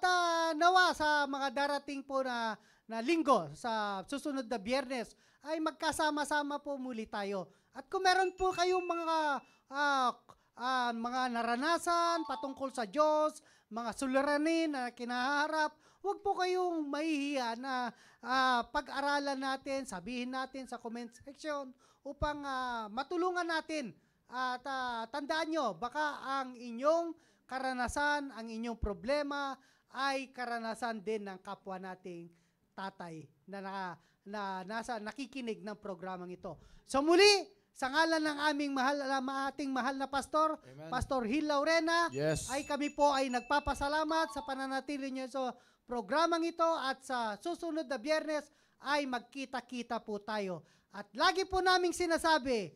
nawa sa mga darating po na linggo, sa susunod na Biyernes, ay magkasama-sama po muli tayo. At kung meron po kayong mga naranasan patungkol sa Diyos, mga suliranin na kinaharap, huwag po kayong mahihiya na pag-aralan natin, sabihin natin sa comment section upang matulungan natin. At tandaan nyo, baka ang inyong karanasan, ang inyong problema ay karanasan din ng kapwa nating tatay na nakikinig ng programang ito. So muli, sa ngalan ng ating mahal na pastor, Amen. Pastor Hil Laurena, yes. ay kami po ay nagpapasalamat sa pananatili niyo sa programang ito at sa susunod na Biyernes ay magkita-kita po tayo. At lagi po naming sinasabi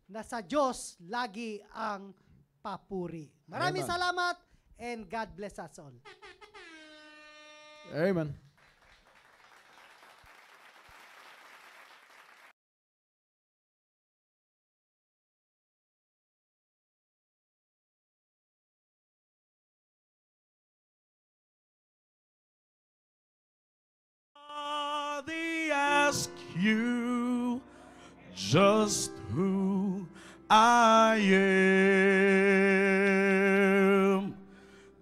na sa Diyos lagi ang papuri. Maraming salamat and God bless us all. Amen. They ask you just who I am.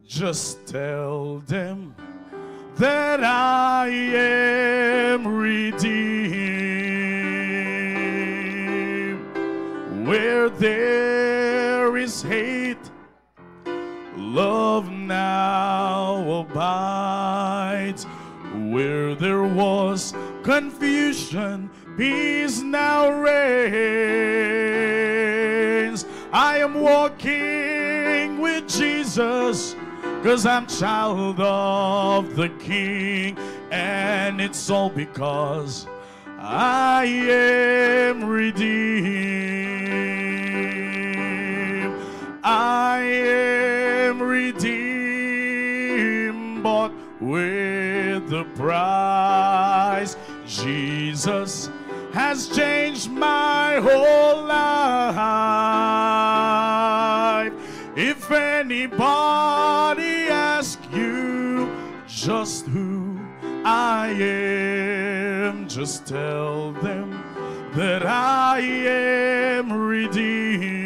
just tell them that I am redeemed. Where there is hate, love now abides. Where there was confusion, peace now reigns. I am walking with Jesus, 'cause I'm child of the King, and it's all because I am redeemed. I am redeemed, bought with the price. Jesus has changed my whole life. If anybody asks you just who I am, just tell them that I am redeemed.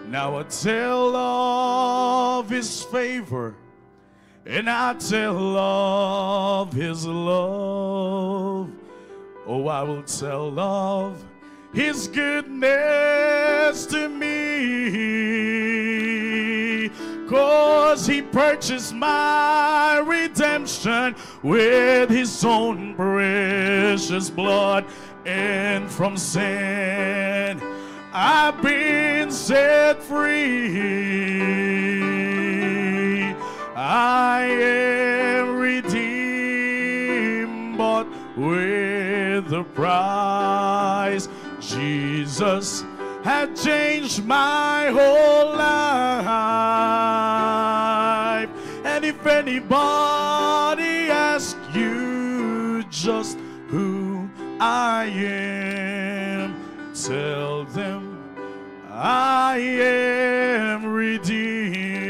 Now I tell of His favor, and I tell of His love. Oh, I will tell of His goodness to me, 'cause He purchased my redemption with His own precious blood, and from sin I've been set free. I am redeemed, bought with the price. Jesus had changed my whole life. And if anybody asks you just who I am, tell them I am redeemed.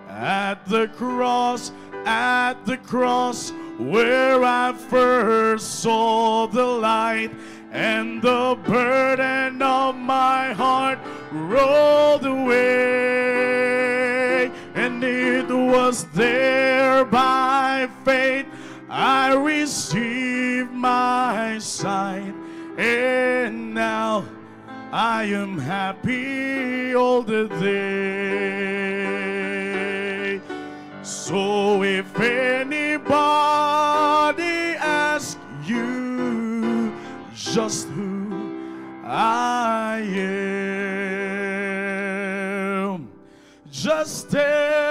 At the cross where I first saw the light, and the burden of my heart rolled away. And it was there by faith I received my sight, and now I am happy all the day. So if anybody asks you just who I am, just tell